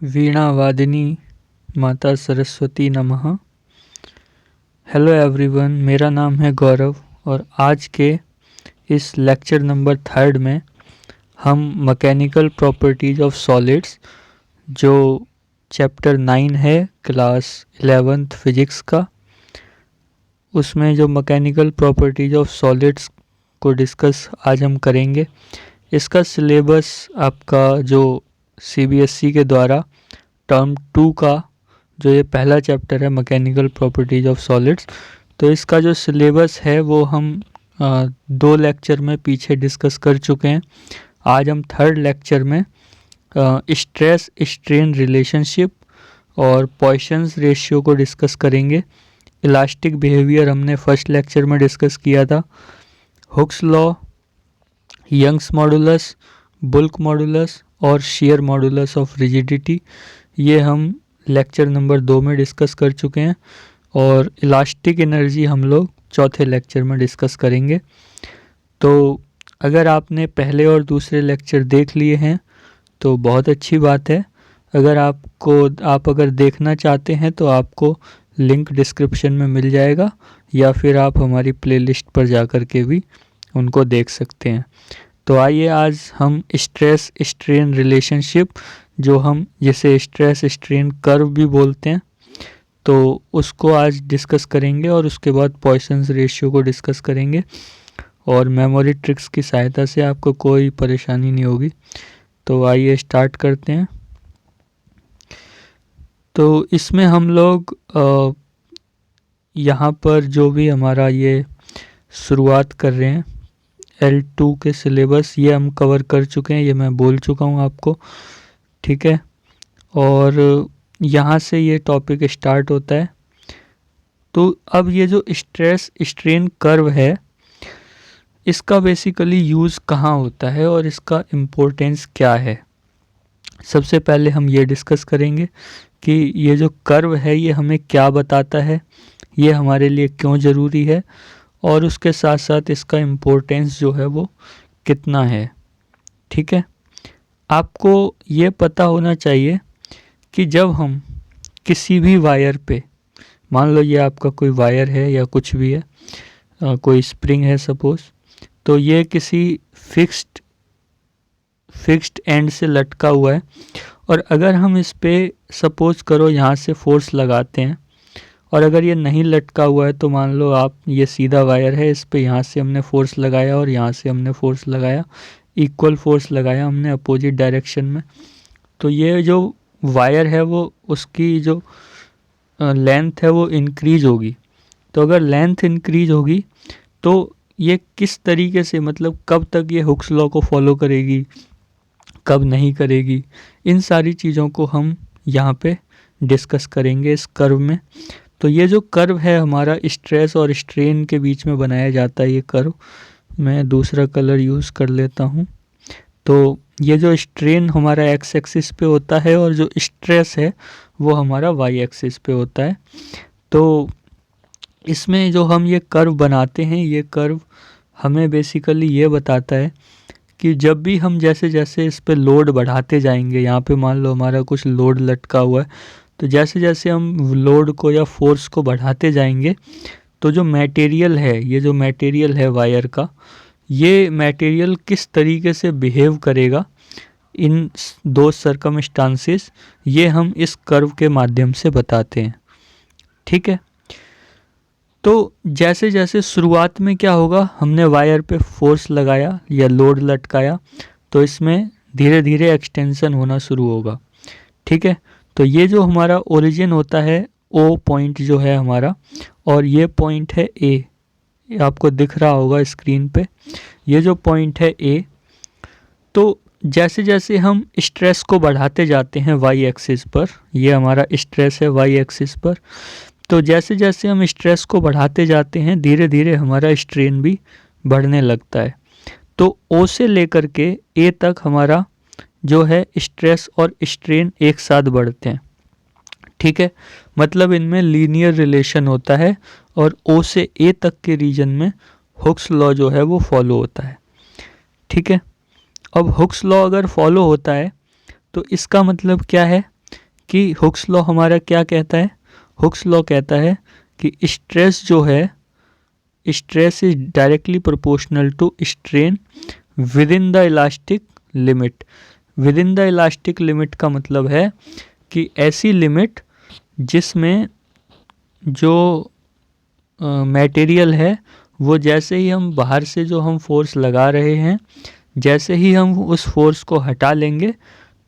वीणा वादिनी माता सरस्वती नमः। Hello everyone, मेरा नाम है गौरव और आज के इस लेक्चर नंबर 3 में हम मैकेनिकल प्रॉपर्टीज ऑफ सॉलिड्स जो चैप्टर 9 है क्लास 11th फिजिक्स का, उसमें जो मैकेनिकल प्रॉपर्टीज ऑफ सॉलिड्स को डिस्कस आज हम करेंगे। इसका सिलेबस आपका जो सीबीएसई के द्वारा टर्म 2 का जो ये पहला चैप्टर है मैकेनिकल प्रॉपर्टीज ऑफ सॉलिड्स, तो इसका जो सिलेबस है वो हम 2 लेक्चर में पीछे डिस्कस कर चुके हैं। आज हम 3rd लेक्चर में स्ट्रेस स्ट्रेन रिलेशनशिप और पॉइसन्स रेशियो को डिस्कस करेंगे। इलास्टिक बिहेवियर हमने फर्स्ट लेक्चर में डिस्कस किया था। Hooke's law, Young's modulus, bulk modulus और शेयर मॉडुलस ऑफ रिजिडिटी, ये हम लेक्चर नंबर 2 में डिस्कस कर चुके हैं और इलास्टिक एनर्जी हम लोग चौथे लेक्चर में डिस्कस करेंगे। तो अगर आपने पहले और दूसरे लेक्चर देख लिए हैं तो बहुत अच्छी बात है। अगर आप अगर देखना चाहते हैं तो आपको लिंक डिस्क्रिप्शन में मिल जाएगा या फिर आप हमारी प्लेलिस्ट पर जाकर के भी उनको देख सकते हैं। तो आइए आज हम स्ट्रेस स्ट्रेन रिलेशनशिप, जो हम जिसे स्ट्रेस स्ट्रेन कर्व भी बोलते हैं, तो उसको आज डिस्कस करेंगे और उसके बाद पॉइसन्स रेशियो को डिस्कस करेंगे और मेमोरी ट्रिक्स की सहायता से आपको कोई परेशानी नहीं होगी। तो आइए स्टार्ट करते हैं। तो इसमें हम लोग यहाँ पर जो भी हमारा ये शुरुआत कर रहे हैं L2 के सिलेबस, ये हम कवर कर चुके हैं, ये मैं बोल चुका हूँ आपको, ठीक है। और यहाँ से ये टॉपिक स्टार्ट होता है। तो अब ये जो स्ट्रेस स्ट्रेन कर्व है, इसका बेसिकली यूज़ कहाँ होता है और इसका इम्पोर्टेंस क्या है। सबसे पहले हम ये डिस्कस करेंगे कि ये जो कर्व है ये हमें क्या बताता है, ये हमारे लिए क्यों ज़रूरी है और उसके साथ साथ इसका इम्पोर्टेंस जो है वो कितना है, ठीक है। आपको ये पता होना चाहिए कि जब हम किसी भी वायर पे, मान लो ये आपका कोई वायर है या कुछ भी है, कोई स्प्रिंग है सपोज़, तो ये किसी फिक्स्ड एंड से लटका हुआ है और अगर हम इस पे सपोज़ करो यहाँ से फोर्स लगाते हैं और अगर ये नहीं लटका हुआ है तो मान लो आप, ये सीधा वायर है, इस पे यहाँ से हमने फोर्स लगाया और यहाँ से हमने फोर्स लगाया, इक्वल फोर्स लगाया हमने अपोजिट डायरेक्शन में, तो ये जो वायर है वो उसकी जो लेंथ है वो इंक्रीज होगी। तो अगर लेंथ इंक्रीज होगी तो ये किस तरीके से, मतलब कब तक ये हुक्स लॉ को फॉलो करेगी, कब नहीं करेगी, इन सारी चीज़ों को हम यहाँ पे डिस्कस करेंगे इस कर्व में। तो ये जो कर्व है हमारा स्ट्रेस और स्ट्रेन के बीच में बनाया जाता है, ये कर्व, मैं दूसरा कलर यूज़ कर लेता हूँ। तो ये जो स्ट्रेन हमारा एक्स एक्सिस पे होता है और जो स्ट्रेस है वो हमारा वाई एक्सिस पे होता है। तो इसमें जो हम ये कर्व बनाते हैं, ये कर्व हमें बेसिकली ये बताता है कि जब भी हम जैसे जैसे इस पे लोड बढ़ाते जाएंगे, यहाँ पे मान लो हमारा कुछ लोड लटका हुआ है, तो जैसे जैसे हम लोड को या फोर्स को बढ़ाते जाएंगे तो जो मटेरियल है, ये जो मटेरियल है वायर का, ये मटेरियल किस तरीके से बिहेव करेगा इन दो सर्कमस्टांसेस, ये हम इस कर्व के माध्यम से बताते हैं, ठीक है। तो जैसे जैसे शुरुआत में क्या होगा, हमने वायर पे फोर्स लगाया या लोड लटकाया तो इसमें धीरे धीरे एक्सटेंशन होना शुरू होगा, ठीक है। तो ये जो हमारा ओरिजिन होता है, ओ पॉइंट जो है हमारा, और ये पॉइंट है ए, आपको दिख रहा होगा स्क्रीन पे, ये जो पॉइंट है ए। तो जैसे जैसे हम स्ट्रेस को बढ़ाते जाते हैं वाई एक्सिस पर, ये हमारा स्ट्रेस है वाई एक्सिस पर, तो जैसे जैसे हम स्ट्रेस को बढ़ाते जाते हैं धीरे धीरे हमारा स्ट्रेन भी बढ़ने लगता है। तो ओ से लेकर के ए तक हमारा जो है स्ट्रेस और स्ट्रेन एक साथ बढ़ते हैं, ठीक है। मतलब इनमें लीनियर रिलेशन होता है और ओ से ए तक के रीजन में हुक्स लॉ जो है वो फॉलो होता है, ठीक है। अब हुक्स लॉ अगर फॉलो होता है तो इसका मतलब क्या है कि हुक्स लॉ हमारा क्या कहता है? हुक्स लॉ कहता है कि स्ट्रेस जो है, stress is directly proportional to strain within the elastic limit. Within the elastic limit का मतलब है कि ऐसी लिमिट जिसमें जो मटेरियल है वो जैसे ही हम बाहर से जो हम फोर्स लगा रहे हैं, जैसे ही हम उस फोर्स को हटा लेंगे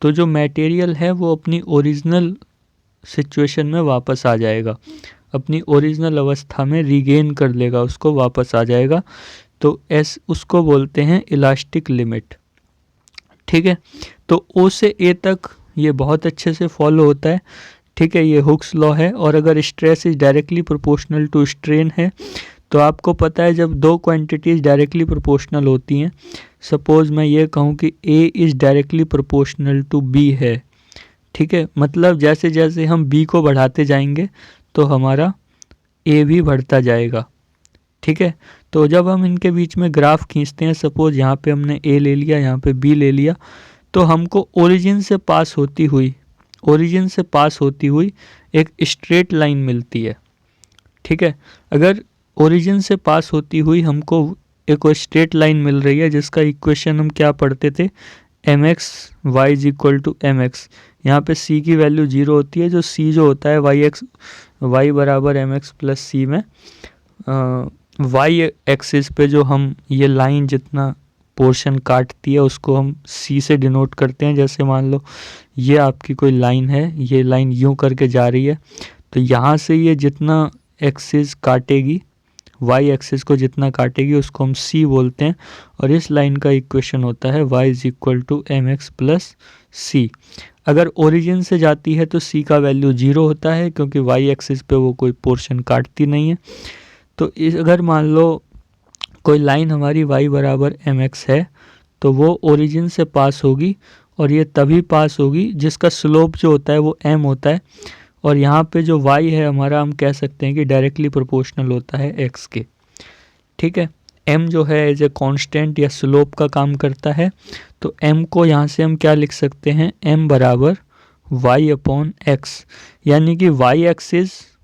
तो जो मटेरियल है वो अपनी ओरिजिनल सिचुएशन में वापस आ जाएगा, अपनी ओरिजिनल अवस्था में रीगेन कर लेगा, उसको वापस आ जाएगा। तो उसको बोलते हैं इलास्टिक लिमिट। ठीक है, तो ओ से ए तक ये बहुत अच्छे से फॉलो होता है। ठीक है, ये हुक्स लॉ है। और अगर stress is directly proportional to strain है तो आपको पता है जब दो क्वांटिटीज़ डायरेक्टली प्रोपोर्शनल होती हैं, सपोज मैं ये कहूँ कि A is directly proportional to B है। ठीक है, मतलब जैसे जैसे हम बी को बढ़ाते जाएंगे तो हमारा ए भी बढ़ता जाएगा। ठीक है, तो जब हम इनके बीच में ग्राफ खींचते हैं, सपोज यहाँ पे हमने ए ले लिया, यहाँ पे बी ले लिया, तो हमको ओरिजिन से पास होती हुई एक स्ट्रेट लाइन मिलती है। ठीक है, अगर ओरिजिन से पास होती हुई हमको एक स्ट्रेट लाइन मिल रही है जिसका इक्वेशन हम क्या पढ़ते थे, mx y is equal to M X. यहाँ पे c की वैल्यू 0 होती है, जो c जो होता है y बराबर एम एक्स प्लस सी में y एक्सिस पे जो हम ये लाइन जितना पोर्शन काटती है उसको हम c से डिनोट करते हैं। जैसे मान लो ये आपकी कोई लाइन है, ये लाइन यूं करके जा रही है, तो यहाँ से ये जितना एक्सिस काटेगी, y एक्सिस को जितना काटेगी उसको हम c बोलते हैं। और इस लाइन का इक्वेशन होता है y is equal to M X plus C. अगर ओरिजिन से जाती है तो c का वैल्यू 0 होता है क्योंकि y एक्सिस पे वो कोई पोर्शन काटती नहीं है। तो अगर मान लो कोई लाइन हमारी y बराबर एम एक्स है तो वो ओरिजिन से पास होगी और ये तभी पास होगी जिसका स्लोप जो होता है वो m होता है। और यहाँ पे जो y है हमारा, हम कह सकते हैं कि डायरेक्टली प्रोपोर्शनल होता है x के। ठीक है, m जो है एज ए कांस्टेंट या स्लोप का काम करता है, तो m को यहाँ से हम क्या लिख सकते हैं, m बराबर y अपॉन x, यानी कि y एक्सिस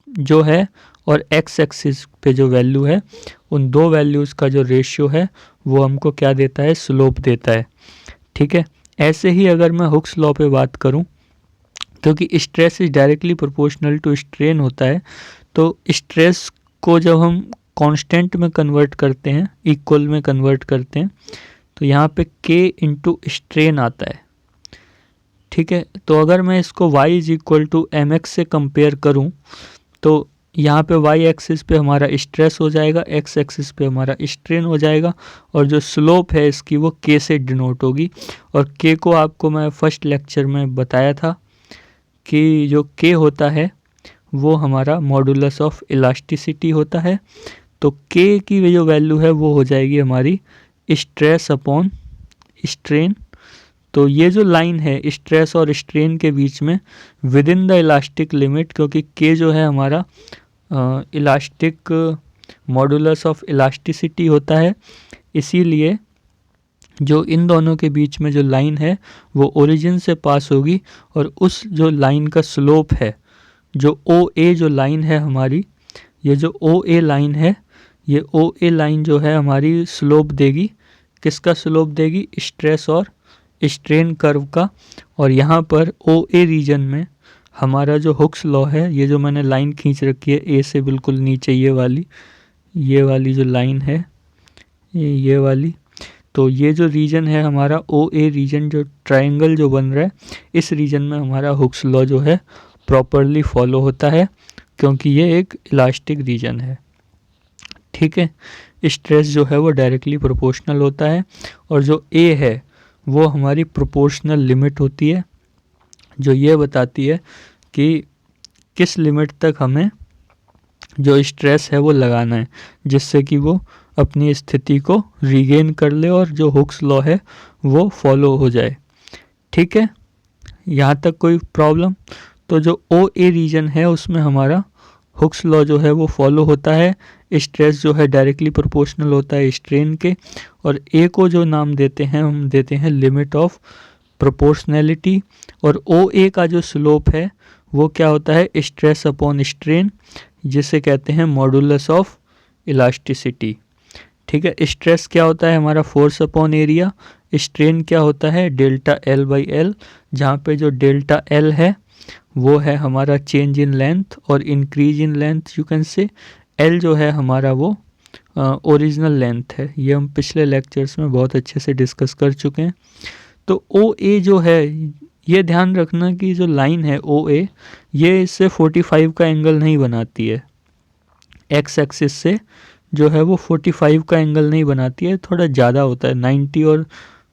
जो है और x एक्सिस पे जो वैल्यू है उन दो वैल्यूज़ का जो रेशियो है वो हमको क्या देता है, स्लोप देता है। ठीक है, ऐसे ही अगर मैं हुक्स लॉ पे बात करूं, क्योंकि stress is directly proportional to strain होता है, तो स्ट्रेस को जब हम कांस्टेंट में कन्वर्ट करते हैं, इक्वल में कन्वर्ट करते हैं, तो यहाँ पे k इंटू स्ट्रेन आता है। ठीक है, तो अगर मैं इसको y is equal to M X से कंपेयर करूँ तो यहाँ पे y एक्सिस पे हमारा स्ट्रेस हो जाएगा, x एक्सिस पे हमारा स्ट्रेन हो जाएगा, और जो स्लोप है इसकी वो k से डिनोट होगी। और k को आपको मैं फर्स्ट लेक्चर में बताया था कि जो k होता है वो हमारा मॉडुलस ऑफ इलास्टिसिटी होता है। तो k की जो वैल्यू है वो हो जाएगी हमारी स्ट्रेस अपॉन स्ट्रेन। तो ये जो लाइन है स्ट्रेस और स्ट्रेन के बीच में with in the elastic limit, क्योंकि k जो है हमारा इलास्टिक मॉडुलस ऑफ इलास्टिसिटी होता है, इसीलिए जो इन दोनों के बीच में जो लाइन है वो ओरिजिन से पास होगी, और उस जो लाइन का स्लोप है, जो OA जो लाइन है हमारी, ये जो OA लाइन है, ये OA लाइन जो है हमारी स्लोप देगी, किसका स्लोप देगी, स्ट्रेस और स्ट्रेन कर्व का। और यहाँ पर OA रीजन में हमारा जो हुक्स लॉ है, ये जो मैंने लाइन खींच रखी है A से बिल्कुल नीचे, ये वाली जो लाइन है, ये वाली, तो ये जो रीजन है हमारा OA रीजन, जो ट्रायंगल जो बन रहा है, इस रीजन में हमारा हुक्स लॉ जो है प्रॉपरली फॉलो होता है, क्योंकि ये एक इलास्टिक रीजन है। ठीक है, स्ट्रेस जो है वो डायरेक्टली प्रोपोर्शनल होता है, और जो A है वो हमारी प्रोपोर्शनल लिमिट होती है, जो ये बताती है कि किस लिमिट तक हमें जो स्ट्रेस है वो लगाना है जिससे कि वो अपनी स्थिति को रीगेन कर ले और जो हुक्स लॉ है वो फॉलो हो जाए। ठीक है, यहाँ तक कोई प्रॉब्लम? तो जो OA रीजन है उसमें हमारा हुक्स लॉ जो है वो फॉलो होता है, स्ट्रेस जो है डायरेक्टली प्रोपोर्शनल होता है स्ट्रेन के, और A को जो नाम देते हैं हम देते हैं लिमिट ऑफ प्रोपोर्शनैलिटी, और ओ ए का जो स्लोप है वो क्या होता है, स्ट्रेस अपॉन स्ट्रेन, जिसे कहते हैं मॉडुलस ऑफ इलास्टिसिटी। ठीक है, स्ट्रेस क्या होता है हमारा फोर्स अपॉन एरिया, स्ट्रेन क्या होता है डेल्टा एल बाई एल, जहाँ पे जो डेल्टा एल है वो है हमारा चेंज इन लेंथ और increase in length you can say, L जो है हमारा वो ओरिजिनल लेंथ है। ये हम पिछले लेक्चर्स में बहुत अच्छे से डिस्कस कर चुके हैं। तो ओ ए जो है, ये ध्यान रखना कि जो लाइन है ओ ए, ये इससे 45 का एंगल नहीं बनाती है, एक्स एक्सिस से जो है वो 45 का एंगल नहीं बनाती है, थोड़ा ज़्यादा होता है, 90 और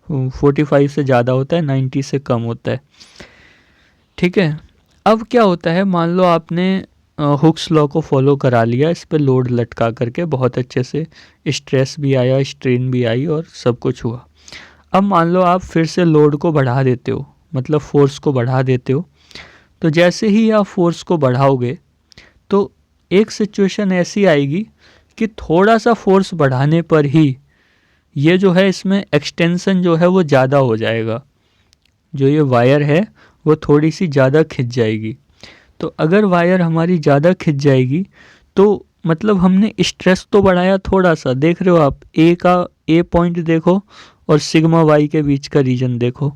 45 से ज़्यादा होता है, 90 से कम होता है। ठीक है, अब क्या होता है, मान लो आपने हुक्स लॉ को फॉलो करा लिया, इस पे लोड लटका करके बहुत अच्छे से, स्ट्रेस भी आया, स्ट्रेन भी आई और सब कुछ हुआ। अब मान लो आप फिर से लोड को बढ़ा देते हो, मतलब फोर्स को बढ़ा देते हो। तो जैसे ही आप फोर्स को बढ़ाओगे तो एक सिचुएशन ऐसी आएगी कि थोड़ा सा फोर्स बढ़ाने पर ही ये जो है इसमें एक्सटेंशन जो है वो ज़्यादा हो जाएगा, जो ये वायर है वो थोड़ी सी ज़्यादा खिंच जाएगी। तो अगर वायर हमारी ज़्यादा खिंच जाएगी तो मतलब हमने स्ट्रेस तो बढ़ाया थोड़ा सा, देख रहे हो आप ए का, ए पॉइंट देखो और सिग्मा वाई के बीच का रीजन देखो।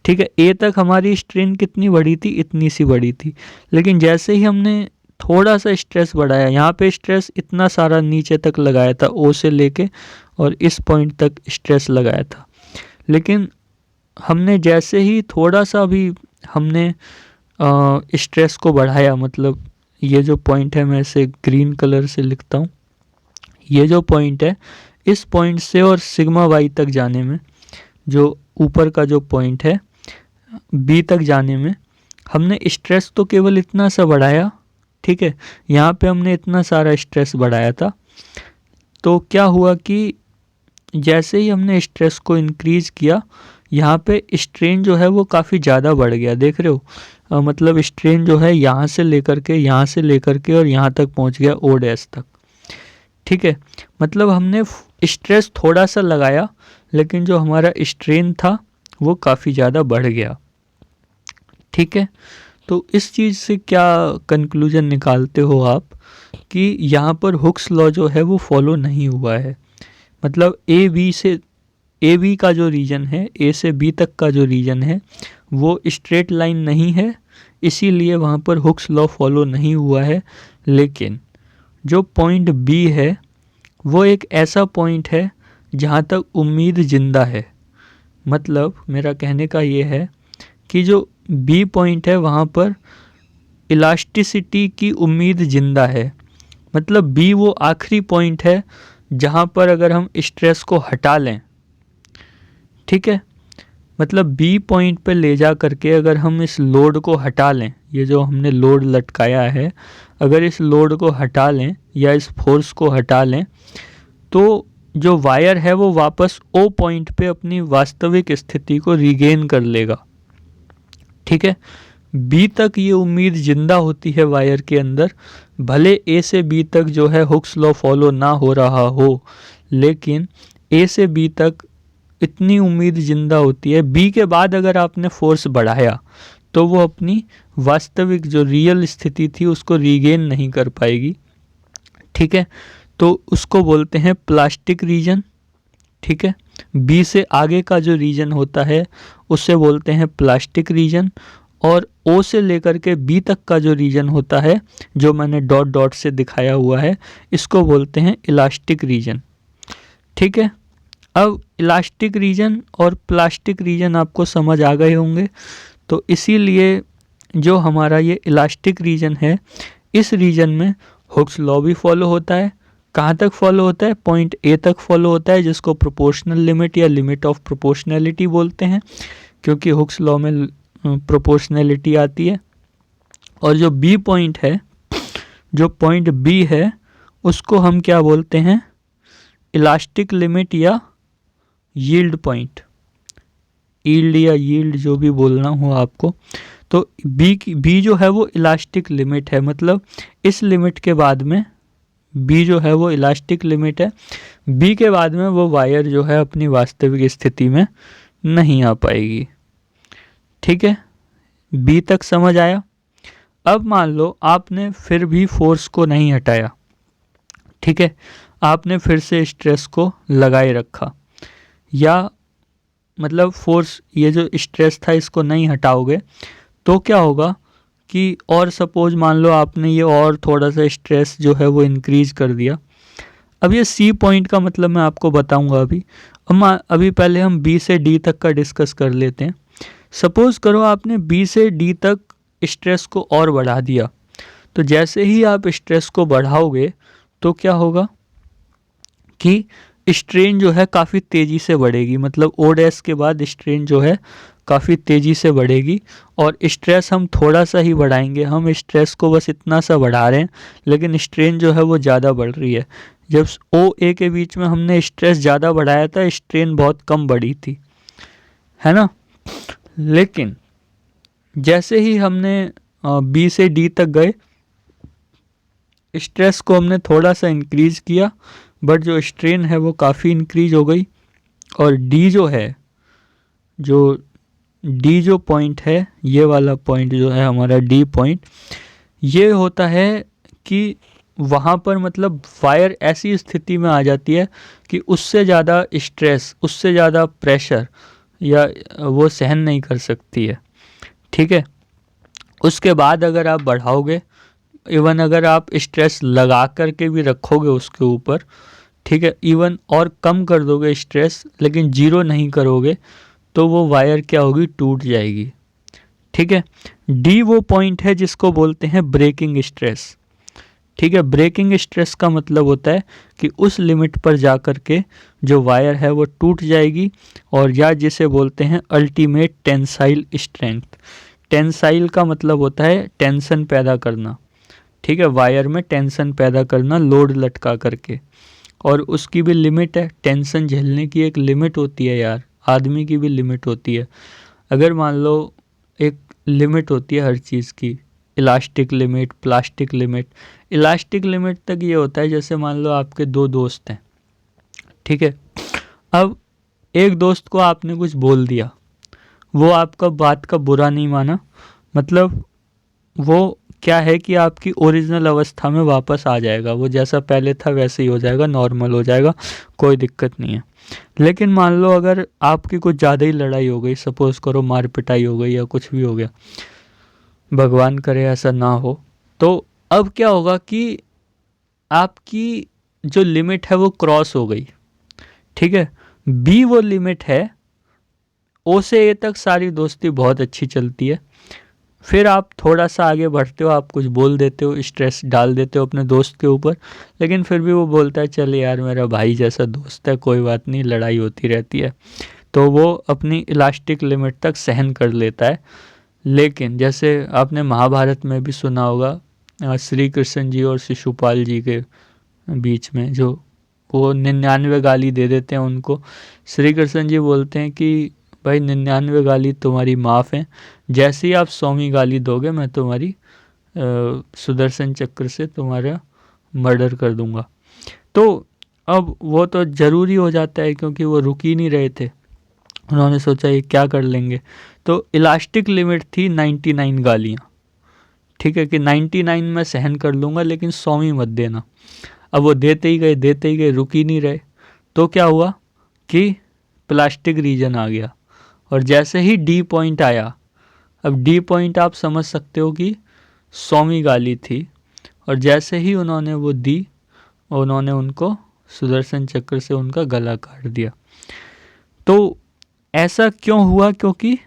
ठीक है, ए तक हमारी स्ट्रेन कितनी बढ़ी थी, इतनी सी बढ़ी थी, लेकिन जैसे ही हमने थोड़ा सा स्ट्रेस बढ़ाया, यहाँ पे स्ट्रेस इतना सारा नीचे तक लगाया था, ओ से लेके और इस पॉइंट तक स्ट्रेस लगाया था, लेकिन हमने जैसे ही थोड़ा सा भी हमने स्ट्रेस को बढ़ाया, मतलब ये जो पॉइंट है मैं इसे ग्रीन कलर से लिखता हूँ, ये जो पॉइंट है इस पॉइंट से और सिग्मा वाई तक जाने में, जो ऊपर का जो पॉइंट है बी तक जाने में हमने स्ट्रेस तो केवल इतना सा बढ़ाया। ठीक है, यहाँ पे हमने इतना सारा स्ट्रेस बढ़ाया था, तो क्या हुआ कि जैसे ही हमने स्ट्रेस को इंक्रीज किया, यहाँ पे स्ट्रेन जो है वो काफ़ी ज़्यादा बढ़ गया, देख रहे हो, मतलब स्ट्रेन जो है यहाँ से लेकर के, यहाँ से लेकर के और यहाँ तक पहुँच गया ओ डैश तक। ठीक है, मतलब हमने स्ट्रेस थोड़ा सा लगाया लेकिन जो हमारा स्ट्रेन था वो काफ़ी ज़्यादा बढ़ गया। ठीक है, तो इस चीज़ से क्या कंक्लूजन निकालते हो आप कि यहाँ पर हुक्स लॉ जो है वो फॉलो नहीं हुआ है, मतलब ए बी का जो रीजन है, ए से बी तक का जो रीजन है वो स्ट्रेट लाइन नहीं है, इसीलिए वहाँ पर हुक्स लॉ फॉलो नहीं हुआ है। लेकिन जो पॉइंट बी है वो एक ऐसा पॉइंट है जहाँ तक उम्मीद जिंदा है, मतलब मेरा कहने का ये है कि जो बी पॉइंट है वहाँ पर इलास्टिसिटी की उम्मीद जिंदा है, मतलब बी वो आखिरी पॉइंट है जहाँ पर अगर हम स्ट्रेस को हटा लें, ठीक है, मतलब बी पॉइंट पे ले जा करके अगर हम इस लोड को हटा लें, ये जो हमने लोड लटकाया है, अगर इस लोड को हटा लें या इस फोर्स को हटा लें तो जो वायर है वो वापस ओ पॉइंट पे अपनी वास्तविक स्थिति को रीगेन कर लेगा। ठीक है, बी तक ये उम्मीद जिंदा होती है वायर के अंदर, भले ए से बी तक जो है हुक्स लॉ फॉलो ना हो रहा हो, लेकिन ए से बी तक इतनी उम्मीद जिंदा होती है, बी के बाद अगर आपने फोर्स बढ़ाया तो वो अपनी वास्तविक जो रियल स्थिति थी उसको रीगेन नहीं कर पाएगी। ठीक है, तो उसको बोलते हैं प्लास्टिक रीजन। ठीक है, बी से आगे का जो रीजन होता है उसे बोलते हैं प्लास्टिक रीजन, और ओ से लेकर के बी तक का जो रीजन होता है जो मैंने डॉट डॉट से दिखाया हुआ है इसको बोलते हैं इलास्टिक रीजन। ठीक है, अब इलास्टिक रीजन और प्लास्टिक रीजन आपको समझ आ गए होंगे, तो इसीलिए जो हमारा ये इलास्टिक रीजन है इस रीजन में हुक्स लॉ भी फॉलो होता है। कहाँ तक फॉलो होता है, पॉइंट ए तक फॉलो होता है, जिसको प्रोपोर्शनल लिमिट या लिमिट ऑफ प्रोपोर्शनैलिटी बोलते हैं, क्योंकि हुक्स लॉ में प्रोपोर्शनैलिटी आती है। और जो बी पॉइंट है, जो पॉइंट बी है उसको हम क्या बोलते हैं, इलास्टिक लिमिट या यील्ड पॉइंट, यील्ड या यील्ड जो भी बोलना हो आपको। तो बी जो है वो इलास्टिक लिमिट है, मतलब इस लिमिट के बाद में बी जो है वो इलास्टिक लिमिट है, बी के बाद में वो वायर जो है अपनी वास्तविक स्थिति में नहीं आ पाएगी। ठीक है, बी तक समझ आया। अब मान लो आपने फिर भी फोर्स को नहीं हटाया, ठीक है, आपने फिर से स्ट्रेस को लगाए रखा, या मतलब फोर्स, ये जो स्ट्रेस था इसको नहीं हटाओगे तो क्या होगा कि, और सपोज मान लो आपने ये और थोड़ा सा स्ट्रेस जो है वो इंक्रीज कर दिया। अब ये सी पॉइंट का मतलब मैं आपको बताऊंगा अभी। अभी पहले हम बी से डी तक का डिस्कस कर लेते हैं। सपोज करो आपने बी से डी तक स्ट्रेस को और बढ़ा दिया, तो जैसे ही आप स्ट्रेस को बढ़ाओगे तो क्या होगा कि स्ट्रेन जो है काफ़ी तेज़ी से बढ़ेगी, मतलब ओ डैश के बाद स्ट्रेन जो है काफ़ी तेज़ी से बढ़ेगी। और स्ट्रेस हम थोड़ा सा ही बढ़ाएंगे, हम स्ट्रेस को बस इतना सा बढ़ा रहे हैं, लेकिन स्ट्रेन जो है वो ज़्यादा बढ़ रही है। जब ओ ए के बीच में हमने स्ट्रेस ज़्यादा बढ़ाया था, स्ट्रेन बहुत कम बढ़ी थी, है ना। लेकिन जैसे ही हमने बी से डी तक गए, स्ट्रेस को हमने थोड़ा सा इंक्रीज किया, बट जो स्ट्रेन है वो काफ़ी इंक्रीज हो गई। और डी जो है, जो पॉइंट है, ये वाला पॉइंट जो है हमारा डी पॉइंट, ये होता है कि वहाँ पर मतलब वायर ऐसी स्थिति में आ जाती है कि उससे ज़्यादा स्ट्रेस, उससे ज़्यादा प्रेशर या वो सहन नहीं कर सकती है, ठीक है। उसके बाद अगर आप बढ़ाओगे, इवन अगर आप स्ट्रेस लगा करके भी रखोगे उसके ऊपर, ठीक है, इवन और कम कर दोगे स्ट्रेस लेकिन जीरो नहीं करोगे, तो वो वायर क्या होगी, टूट जाएगी, ठीक है। डी वो पॉइंट है जिसको बोलते हैं ब्रेकिंग स्ट्रेस, ठीक है। ब्रेकिंग स्ट्रेस का मतलब होता है कि उस लिमिट पर जा कर के जो वायर है वो टूट जाएगी, और या जिसे बोलते हैं अल्टीमेट टेंसाइल स्ट्रेंथ। टेंसाइल का मतलब होता है टेंशन पैदा करना, ठीक है, वायर में टेंशन पैदा करना लोड लटका करके। और उसकी भी लिमिट है, टेंशन झेलने की एक लिमिट होती है यार, आदमी की भी लिमिट होती है। अगर मान लो एक लिमिट होती है हर चीज़ की, elastic limit, plastic limit. Elastic limit तक ये होता है, जैसे मान लो आपके दो दोस्त हैं, ठीक है। अब एक दोस्त को आपने कुछ बोल दिया, वो आपका बात का बुरा नहीं माना, मतलब वो क्या है कि आपकी ओरिजिनल अवस्था में वापस आ जाएगा, वो जैसा पहले था वैसे ही हो जाएगा, नॉर्मल हो जाएगा, कोई दिक्कत नहीं है। लेकिन मान लो अगर आपकी कुछ ज़्यादा ही लड़ाई हो गई, सपोज करो मार पिटाई हो गई या कुछ भी हो गया, भगवान करे ऐसा ना हो, तो अब क्या होगा कि आपकी जो लिमिट है वो क्रॉस हो गई, ठीक है। बी वो लिमिट है, ओ से ए तक सारी दोस्ती बहुत अच्छी चलती है, फिर आप थोड़ा सा आगे बढ़ते हो, आप कुछ बोल देते हो, स्ट्रेस डाल देते हो अपने दोस्त के ऊपर, लेकिन फिर भी वो बोलता है चल यार मेरा भाई जैसा दोस्त है, कोई बात नहीं, लड़ाई होती रहती है, तो वो अपनी इलास्टिक लिमिट तक सहन कर लेता है। लेकिन जैसे आपने महाभारत में भी सुना होगा, श्री कृष्ण जी और शिशुपाल जी के बीच में जो वो 99 गाली दे देते हैं उनको, श्री कृष्ण जी बोलते हैं कि भाई 99 गाली तुम्हारी माफ़ है, जैसे ही आप 100वीं गाली दोगे मैं तुम्हारी सुदर्शन चक्र से तुम्हारा मर्डर कर दूंगा। तो अब वो तो ज़रूरी हो जाता है क्योंकि वो रुक ही नहीं रहे थे, उन्होंने सोचा ये क्या कर लेंगे, तो इलास्टिक लिमिट थी 99 गालियाँ, ठीक है, कि 99 मैं सहन कर लूँगा लेकिन 100वीं मत देना। अब वो देते ही गए, रुक ही नहीं रहे, तो क्या हुआ कि प्लास्टिक रीजन आ गया, और जैसे ही डी पॉइंट आया, अब डी पॉइंट आप समझ सकते हो कि 100वीं गाली थी, और जैसे ही उन्होंने वो दी, उन्होंने उनको सुदर्शन चक्र से उनका गला काट दिया। तो ऐसा क्यों हुआ, क्योंकि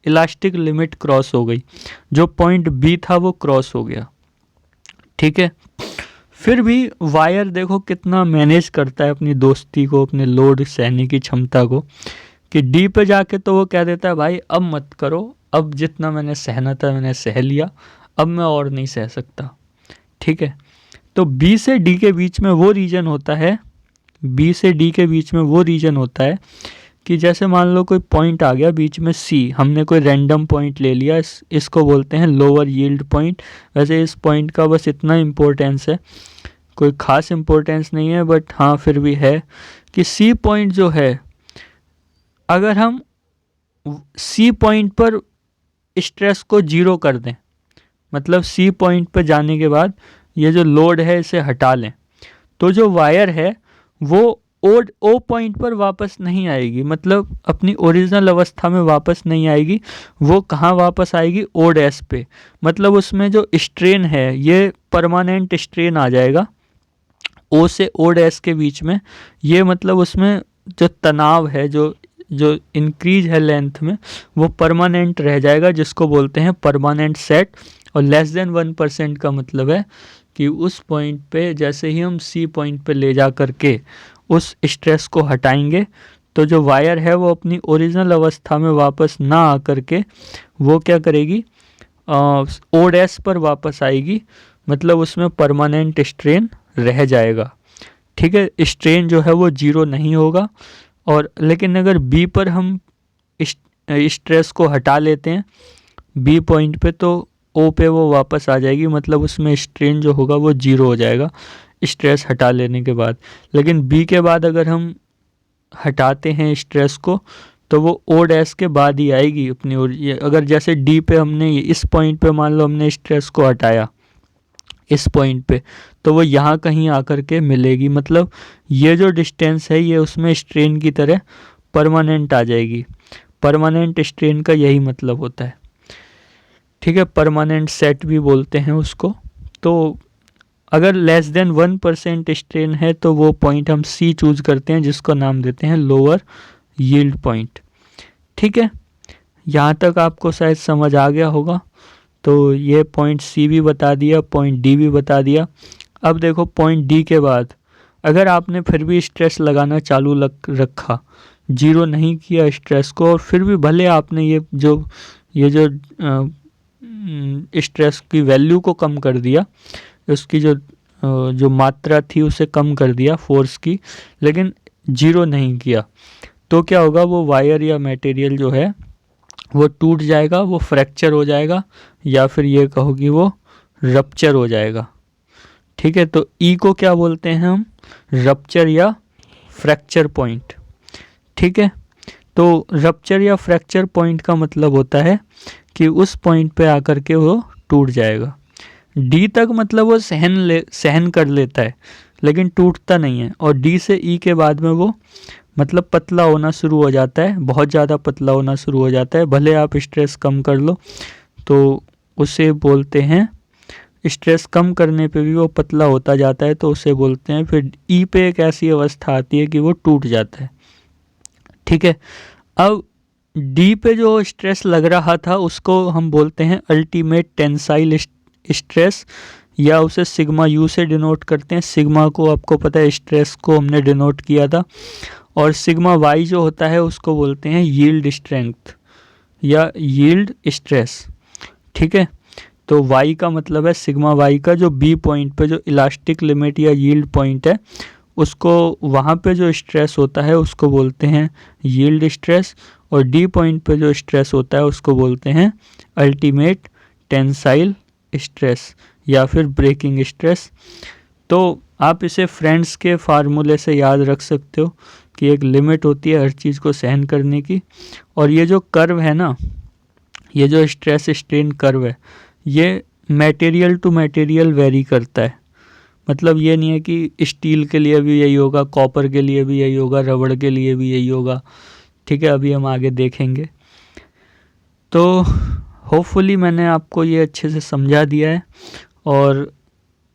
इलास्टिक लिमिट क्रॉस हो गई, जो पॉइंट बी था वो क्रॉस हो गया, ठीक है। फिर भी वायर देखो कितना मैनेज करता है अपनी दोस्ती को, अपने लोड सहने की क्षमता को, कि डी पे जाके तो वो कह देता है भाई अब मत करो, अब जितना मैंने सहना था मैंने सह लिया, अब मैं और नहीं सह सकता, ठीक है। तो बी से डी के बीच में वो रीजन होता है, बी से डी के बीच में वो रीजन होता है कि जैसे मान लो कोई पॉइंट आ गया बीच में सी, हमने कोई रैंडम पॉइंट ले लिया, इसको बोलते हैं लोअर यील्ड पॉइंट। वैसे इस पॉइंट का बस इतना इम्पोर्टेंस है, कोई ख़ास इम्पोर्टेंस नहीं है, बट हाँ फिर भी है कि सी पॉइंट जो है, अगर हम सी पॉइंट पर स्ट्रेस को जीरो कर दें, मतलब सी पॉइंट पे जाने के बाद ये जो लोड है इसे हटा लें, तो जो वायर है वो ओ पॉइंट पर वापस नहीं आएगी, मतलब अपनी ओरिजिनल अवस्था में वापस नहीं आएगी। वो कहाँ वापस आएगी? ओ डैश पे, मतलब उसमें जो स्ट्रेन है ये परमानेंट स्ट्रेन आ जाएगा ओ से ओ डैश के बीच में। ये मतलब उसमें जो तनाव है, जो जो इंक्रीज है लेंथ में, वो परमानेंट रह जाएगा, जिसको बोलते हैं परमानेंट सेट। और लेस देन 1% का मतलब है कि उस पॉइंट पे जैसे ही हम सी पॉइंट पे ले जा करके उस स्ट्रेस को हटाएंगे, तो जो वायर है वो अपनी ओरिजिनल अवस्था में वापस ना आ करके वो क्या करेगी? ओ डैश पर वापस आएगी, मतलब उसमें परमानेंट स्ट्रेन रह जाएगा। ठीक है, स्ट्रेन जो है वो जीरो नहीं होगा। और लेकिन अगर बी पर हम स्ट्रेस को हटा लेते हैं बी पॉइंट पे, तो ओ पे वो वापस आ जाएगी, मतलब उसमें स्ट्रेन जो होगा वो जीरो हो जाएगा स्ट्रेस हटा लेने के बाद। लेकिन बी के बाद अगर हम हटाते हैं स्ट्रेस को, तो वो ओ डैश के बाद ही आएगी अपनी ओर। अगर जैसे डी पे हमने इस पॉइंट पे मान लो हमने स्ट्रेस को हटाया इस पॉइंट पे, तो वो यहाँ कहीं आकर के मिलेगी, मतलब ये जो डिस्टेंस है ये उसमें स्ट्रेन की तरह परमानेंट आ जाएगी। परमानेंट स्ट्रेन का यही मतलब होता है। ठीक है, परमानेंट सेट भी बोलते हैं उसको। तो अगर लेस देन 1% स्ट्रेन है तो वो पॉइंट हम सी चूज करते हैं, जिसको नाम देते हैं लोअर यील्ड पॉइंट। ठीक है, यहाँ तक आपको शायद समझ आ गया होगा। तो ये पॉइंट सी भी बता दिया, पॉइंट डी भी बता दिया। अब देखो पॉइंट डी के बाद अगर आपने फिर भी स्ट्रेस लगाना चालू रखा, जीरो नहीं किया स्ट्रेस को, और फिर भी भले आपने ये जो स्ट्रेस की वैल्यू को कम कर दिया, उसकी जो मात्रा थी उसे कम कर दिया फोर्स की, लेकिन जीरो नहीं किया, तो क्या होगा? वो वायर या मटेरियल जो है वो टूट जाएगा, वो फ्रैक्चर हो जाएगा, या फिर ये कहो कि वो रप्चर हो जाएगा। ठीक है, तो ई को क्या बोलते हैं हम? रप्चर या फ्रैक्चर पॉइंट। ठीक है, तो रप्चर या फ्रैक्चर पॉइंट का मतलब होता है कि उस पॉइंट पे आकर के वो टूट जाएगा। डी तक मतलब वो सहन कर लेता है, लेकिन टूटता नहीं है। और डी से ई के बाद में वो मतलब पतला होना शुरू हो जाता है, बहुत ज़्यादा पतला होना शुरू हो जाता है। भले आप स्ट्रेस कम कर लो तो उसे बोलते हैं, स्ट्रेस कम करने पे भी वो पतला होता जाता है, तो उसे बोलते हैं। फिर ई पे एक ऐसी अवस्था आती है कि वो टूट जाता है। ठीक है, अब डी पे जो स्ट्रेस लग रहा था उसको हम बोलते हैं अल्टीमेट टेंसाइल स्ट्रेस, या उसे सिग्मा यू से डिनोट करते हैं। सिग्मा को आपको पता है स्ट्रेस को हमने डिनोट किया था, और सिग्मा वाई जो होता है उसको बोलते हैं यील्ड स्ट्रेंथ या यील्ड स्ट्रेस। ठीक है, तो वाई का मतलब है सिग्मा वाई का, जो बी पॉइंट पे जो इलास्टिक लिमिट या यील्ड पॉइंट है उसको, वहाँ पे जो स्ट्रेस होता है उसको बोलते हैं यील्ड स्ट्रेस, और डी पॉइंट पे जो स्ट्रेस होता है उसको बोलते हैं अल्टीमेट टेंसाइल स्ट्रेस या फिर ब्रेकिंग स्ट्रेस। तो आप इसे फ्रेंड्स के फार्मूले से याद रख सकते हो कि एक लिमिट होती है हर चीज़ को सहन करने की। और ये जो कर्व है ना, ये जो स्ट्रेस स्ट्रेन कर्व है, ये मटेरियल टू मटेरियल वेरी करता है। मतलब ये नहीं है कि स्टील के लिए भी यही होगा, कॉपर के लिए भी यही होगा, रबड़ के लिए भी यही होगा। ठीक है, अभी हम आगे देखेंगे। तो होपफुली मैंने आपको ये अच्छे से समझा दिया है, और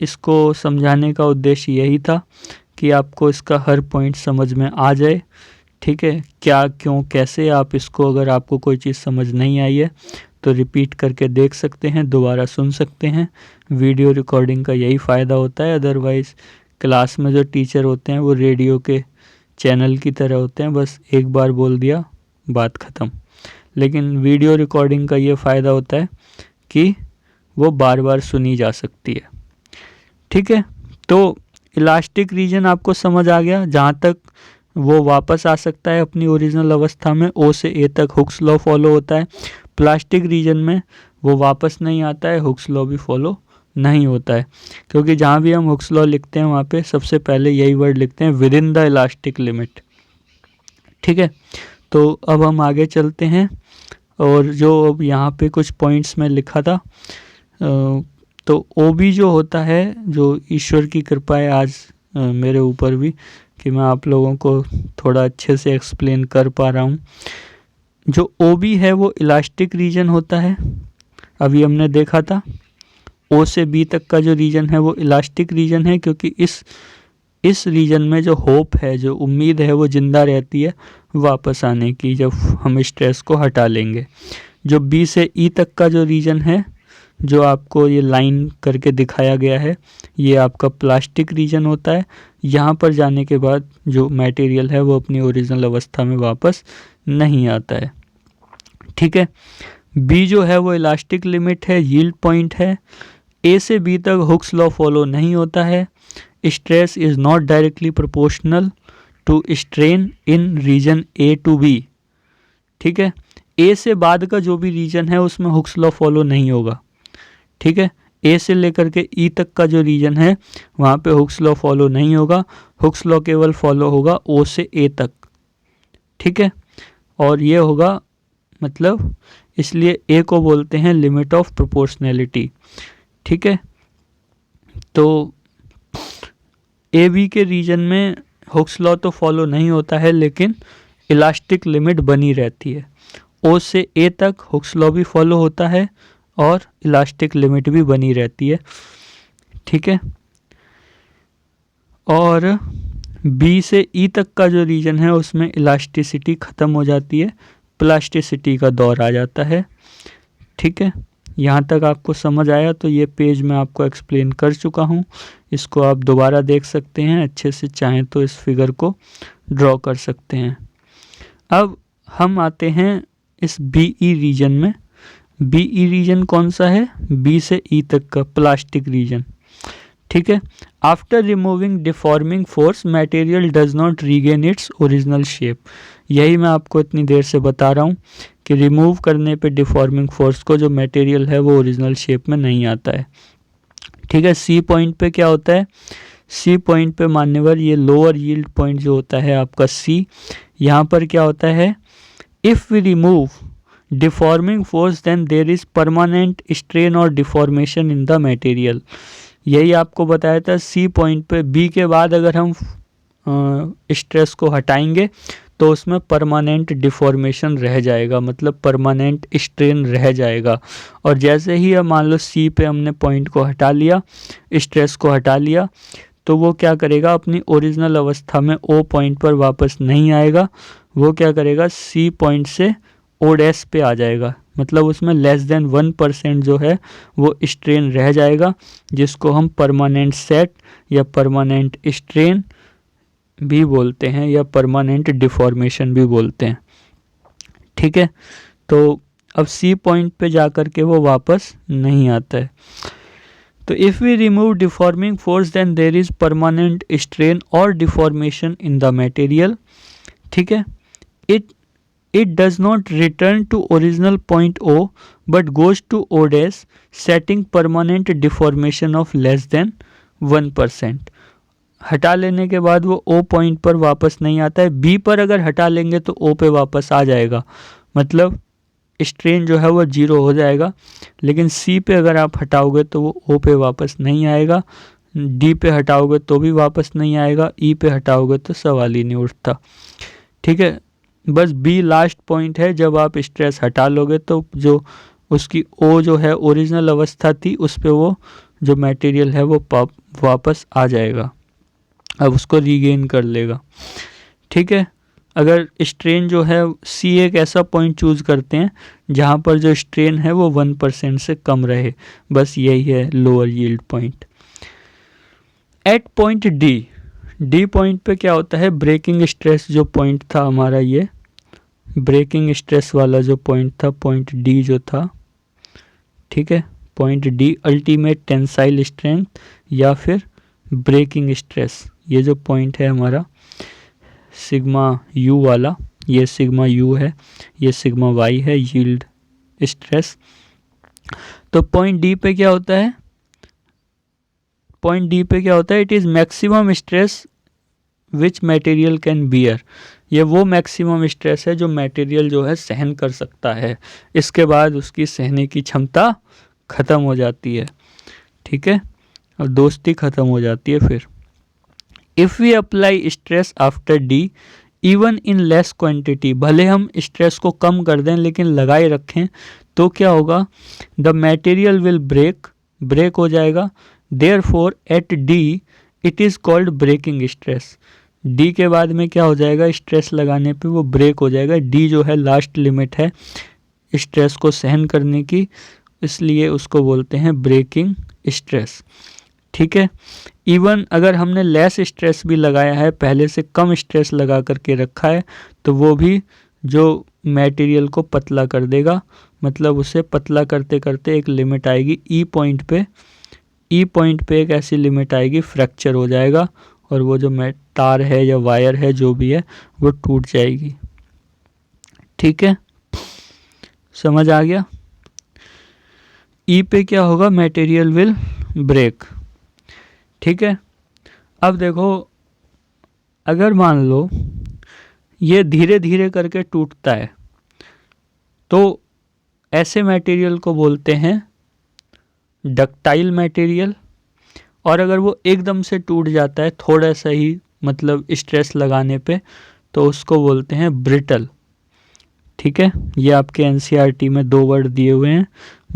इसको समझाने का उद्देश्य यही था कि आपको इसका हर पॉइंट समझ में आ जाए। ठीक है, क्या क्यों कैसे आप इसको, अगर आपको कोई चीज़ समझ नहीं आई है तो रिपीट करके देख सकते हैं, दोबारा सुन सकते हैं। वीडियो रिकॉर्डिंग का यही फ़ायदा होता है। अदरवाइज़ क्लास में जो टीचर होते हैं वो रेडियो के चैनल की तरह होते हैं, बस एक बार बोल दिया बात ख़त्म। लेकिन वीडियो रिकॉर्डिंग का ये फ़ायदा होता है कि वो बार बार सुनी जा सकती है। ठीक है, तो इलास्टिक रीजन आपको समझ आ गया, जहाँ तक वो वापस आ सकता है अपनी ओरिजिनल अवस्था में, ओ से ए तक हुक्स लॉ फॉलो होता है। प्लास्टिक रीजन में वो वापस नहीं आता है, हुक्स लॉ भी फॉलो नहीं होता है, क्योंकि जहाँ भी हम हुक्स लॉ लिखते हैं वहाँ पे सबसे पहले यही वर्ड लिखते हैं, with in the elastic limit. ठीक है, तो अब हम आगे चलते हैं और जो अब यहाँ पे कुछ पॉइंट्स में लिखा था, तो OB जो होता है, जो ईश्वर की कृपा है आज मेरे ऊपर भी कि मैं आप लोगों को थोड़ा अच्छे से एक्सप्लेन कर पा रहा हूँ। जो OB है वो इलास्टिक रीजन होता है, अभी हमने देखा था। O से B तक का जो रीजन है वो इलास्टिक रीजन है, क्योंकि इस रीजन में जो होप है, जो उम्मीद है, वो ज़िंदा रहती है वापस आने की जब हम स्ट्रेस को हटा लेंगे। जो B से E तक का जो रीजन है, जो आपको ये लाइन करके दिखाया गया है, ये आपका प्लास्टिक रीजन होता है। यहाँ पर जाने के बाद जो मटेरियल है वो अपनी ओरिजिनल अवस्था में वापस नहीं आता है। ठीक है। B जो है वो इलास्टिक लिमिट है, यील्ड पॉइंट है। A से B तक हुक्स लॉ फॉलो नहीं होता है। Stress is not directly proportional to strain in region A to B। ठीक है। A से बाद का जो भी रीजन है उसमें हुक्स लॉ फॉलो नहीं होगा। ठीक है। A से लेकर के E तक का जो रीजन है वहाँ पे हुक्स लॉ फॉलो नहीं होगा। हुक्स लॉ केवल फॉलो होगा O से A तक। ठीक है। और ये होगा, मतलब इसलिए A को बोलते हैं लिमिट ऑफ प्रोपोर्शनैलिटी। ठीक है। तो AB के रीजन में हुक्स लॉ तो फॉलो नहीं होता है, लेकिन इलास्टिक लिमिट बनी रहती है। O से A तक हुक्स लॉ भी फॉलो होता है और इलास्टिक लिमिट भी बनी रहती है। ठीक है। और B से E तक का जो रीजन है उसमें इलास्टिसिटी ख़त्म हो जाती है, प्लास्टिसिटी का दौर आ जाता है। ठीक है। यहाँ तक आपको समझ आया तो ये पेज मैं आपको एक्सप्लेन कर चुका हूँ, इसको आप दोबारा देख सकते हैं अच्छे से, चाहें तो इस फिगर को ड्रॉ कर सकते हैं। अब हम आते हैं इस BE रीजन में। BE रीजन कौन सा है? B से E तक का प्लास्टिक रीजन। ठीक है। After removing deforming force material does not regain its original shape. यही मैं आपको इतनी देर से बता रहा हूँ कि रिमूव करने पे डिफॉर्मिंग फोर्स को जो मटेरियल है वो ओरिजिनल शेप में नहीं आता है। ठीक है। C पॉइंट पे क्या होता है? C पॉइंट पे मान्यवर ये लोअर यील्ड पॉइंट जो होता है आपका C, यहाँ पर क्या होता है? If we remove deforming force then there is permanent strain और डिफॉर्मेशन इन द मटेरियल। यही आपको बताया था। C पॉइंट पे B के बाद अगर हम स्ट्रेस को हटाएंगे तो उसमें परमानेंट डिफॉर्मेशन रह जाएगा, मतलब परमानेंट स्ट्रेन रह जाएगा। और जैसे ही अब मान लो C पे हमने पॉइंट को हटा लिया, स्ट्रेस को हटा लिया, तो वो क्या करेगा? अपनी ओरिजिनल अवस्था में O पॉइंट पर वापस नहीं आएगा। वो क्या करेगा? C पॉइंट से O' पे आ जाएगा, मतलब उसमें <1% जो है वो स्ट्रेन रह जाएगा, जिसको हम परमानेंट सेट या परमानेंट स्ट्रेन भी बोलते हैं या परमानेंट डिफॉर्मेशन भी बोलते हैं। ठीक है। तो अब C पॉइंट पे जा कर के वो वापस नहीं आता है। तो if we remove deforming force then there is permanent strain और डिफॉर्मेशन इन द मटेरियल। ठीक है। It does not return to original point O but goes to O' setting permanent deformation of less than 1%। हटा लेने के बाद वो O point पर वापस नहीं आता है। B पर अगर हटा लेंगे तो O पे वापस आ जाएगा, मतलब स्ट्रेन जो है वो 0 हो जाएगा। लेकिन C पे अगर आप हटाओगे तो वो O पे वापस नहीं आएगा, D पे हटाओगे तो भी वापस नहीं आएगा, E पे हटाओगे तो सवाल ही नहीं उठता। ठीक है। बस B लास्ट पॉइंट है, जब आप स्ट्रेस हटा लोगे तो जो उसकी O जो है ओरिजिनल अवस्था थी उस पे वो जो मटेरियल है वो वापस आ जाएगा, अब उसको रीगेन कर लेगा। ठीक है। अगर स्ट्रेन जो है C एक ऐसा पॉइंट चूज़ करते हैं जहाँ पर जो स्ट्रेन है वो 1% से कम रहे, बस यही है lower yield point. At point D point पे क्या होता है? ब्रेकिंग स्ट्रेस जो पॉइंट था हमारा, ये ब्रेकिंग स्ट्रेस वाला जो पॉइंट था, पॉइंट D जो था। ठीक है। Point D ultimate tensile strength या फिर ब्रेकिंग स्ट्रेस, ये जो पॉइंट है हमारा सिग्मा U वाला, ये सिग्मा U है, ये सिग्मा Y है यील्ड स्ट्रेस। तो पॉइंट D पे क्या होता है? पॉइंट D पे क्या होता है? It is maximum stress which material can bear, ये वो मैक्सिमम स्ट्रेस है जो मटेरियल जो है सहन कर सकता है, इसके बाद उसकी सहने की क्षमता ख़त्म हो जाती है, ठीक है, और दोस्ती ख़त्म हो जाती है। फिर if we apply stress after D even in less quantity, भले हम स्ट्रेस को कम कर दें लेकिन लगाए रखें तो क्या होगा, द मटेरियल विल ब्रेक हो जाएगा। Therefore at D it is called breaking stress, D के बाद में क्या हो जाएगा, स्ट्रेस लगाने पे वो ब्रेक हो जाएगा। डी जो है लास्ट लिमिट है स्ट्रेस को सहन करने की, इसलिए उसको बोलते हैं ब्रेकिंग स्ट्रेस, ठीक है। इवन अगर हमने लेस स्ट्रेस भी लगाया है, पहले से कम स्ट्रेस लगा करके रखा है, तो वो भी जो मटेरियल को पतला कर देगा, मतलब उसे पतला करते करते एक लिमिट आएगी ई पॉइंट पे एक ऐसी लिमिट आएगी, फ्रैक्चर हो जाएगा और वो जो तार है या वायर है जो भी है वो टूट जाएगी, ठीक है, समझ आ गया। ई पे क्या होगा, मटेरियल विल ब्रेक, ठीक है। अब देखो, अगर मान लो ये धीरे धीरे करके टूटता है तो ऐसे मटेरियल को बोलते हैं डक्टाइल मटेरियल, और अगर वो एकदम से टूट जाता है थोड़ा सा ही मतलब स्ट्रेस लगाने पे, तो उसको बोलते हैं ब्रिटल, ठीक है। ये आपके एनसीईआरटी में 2 वर्ड दिए हुए हैं,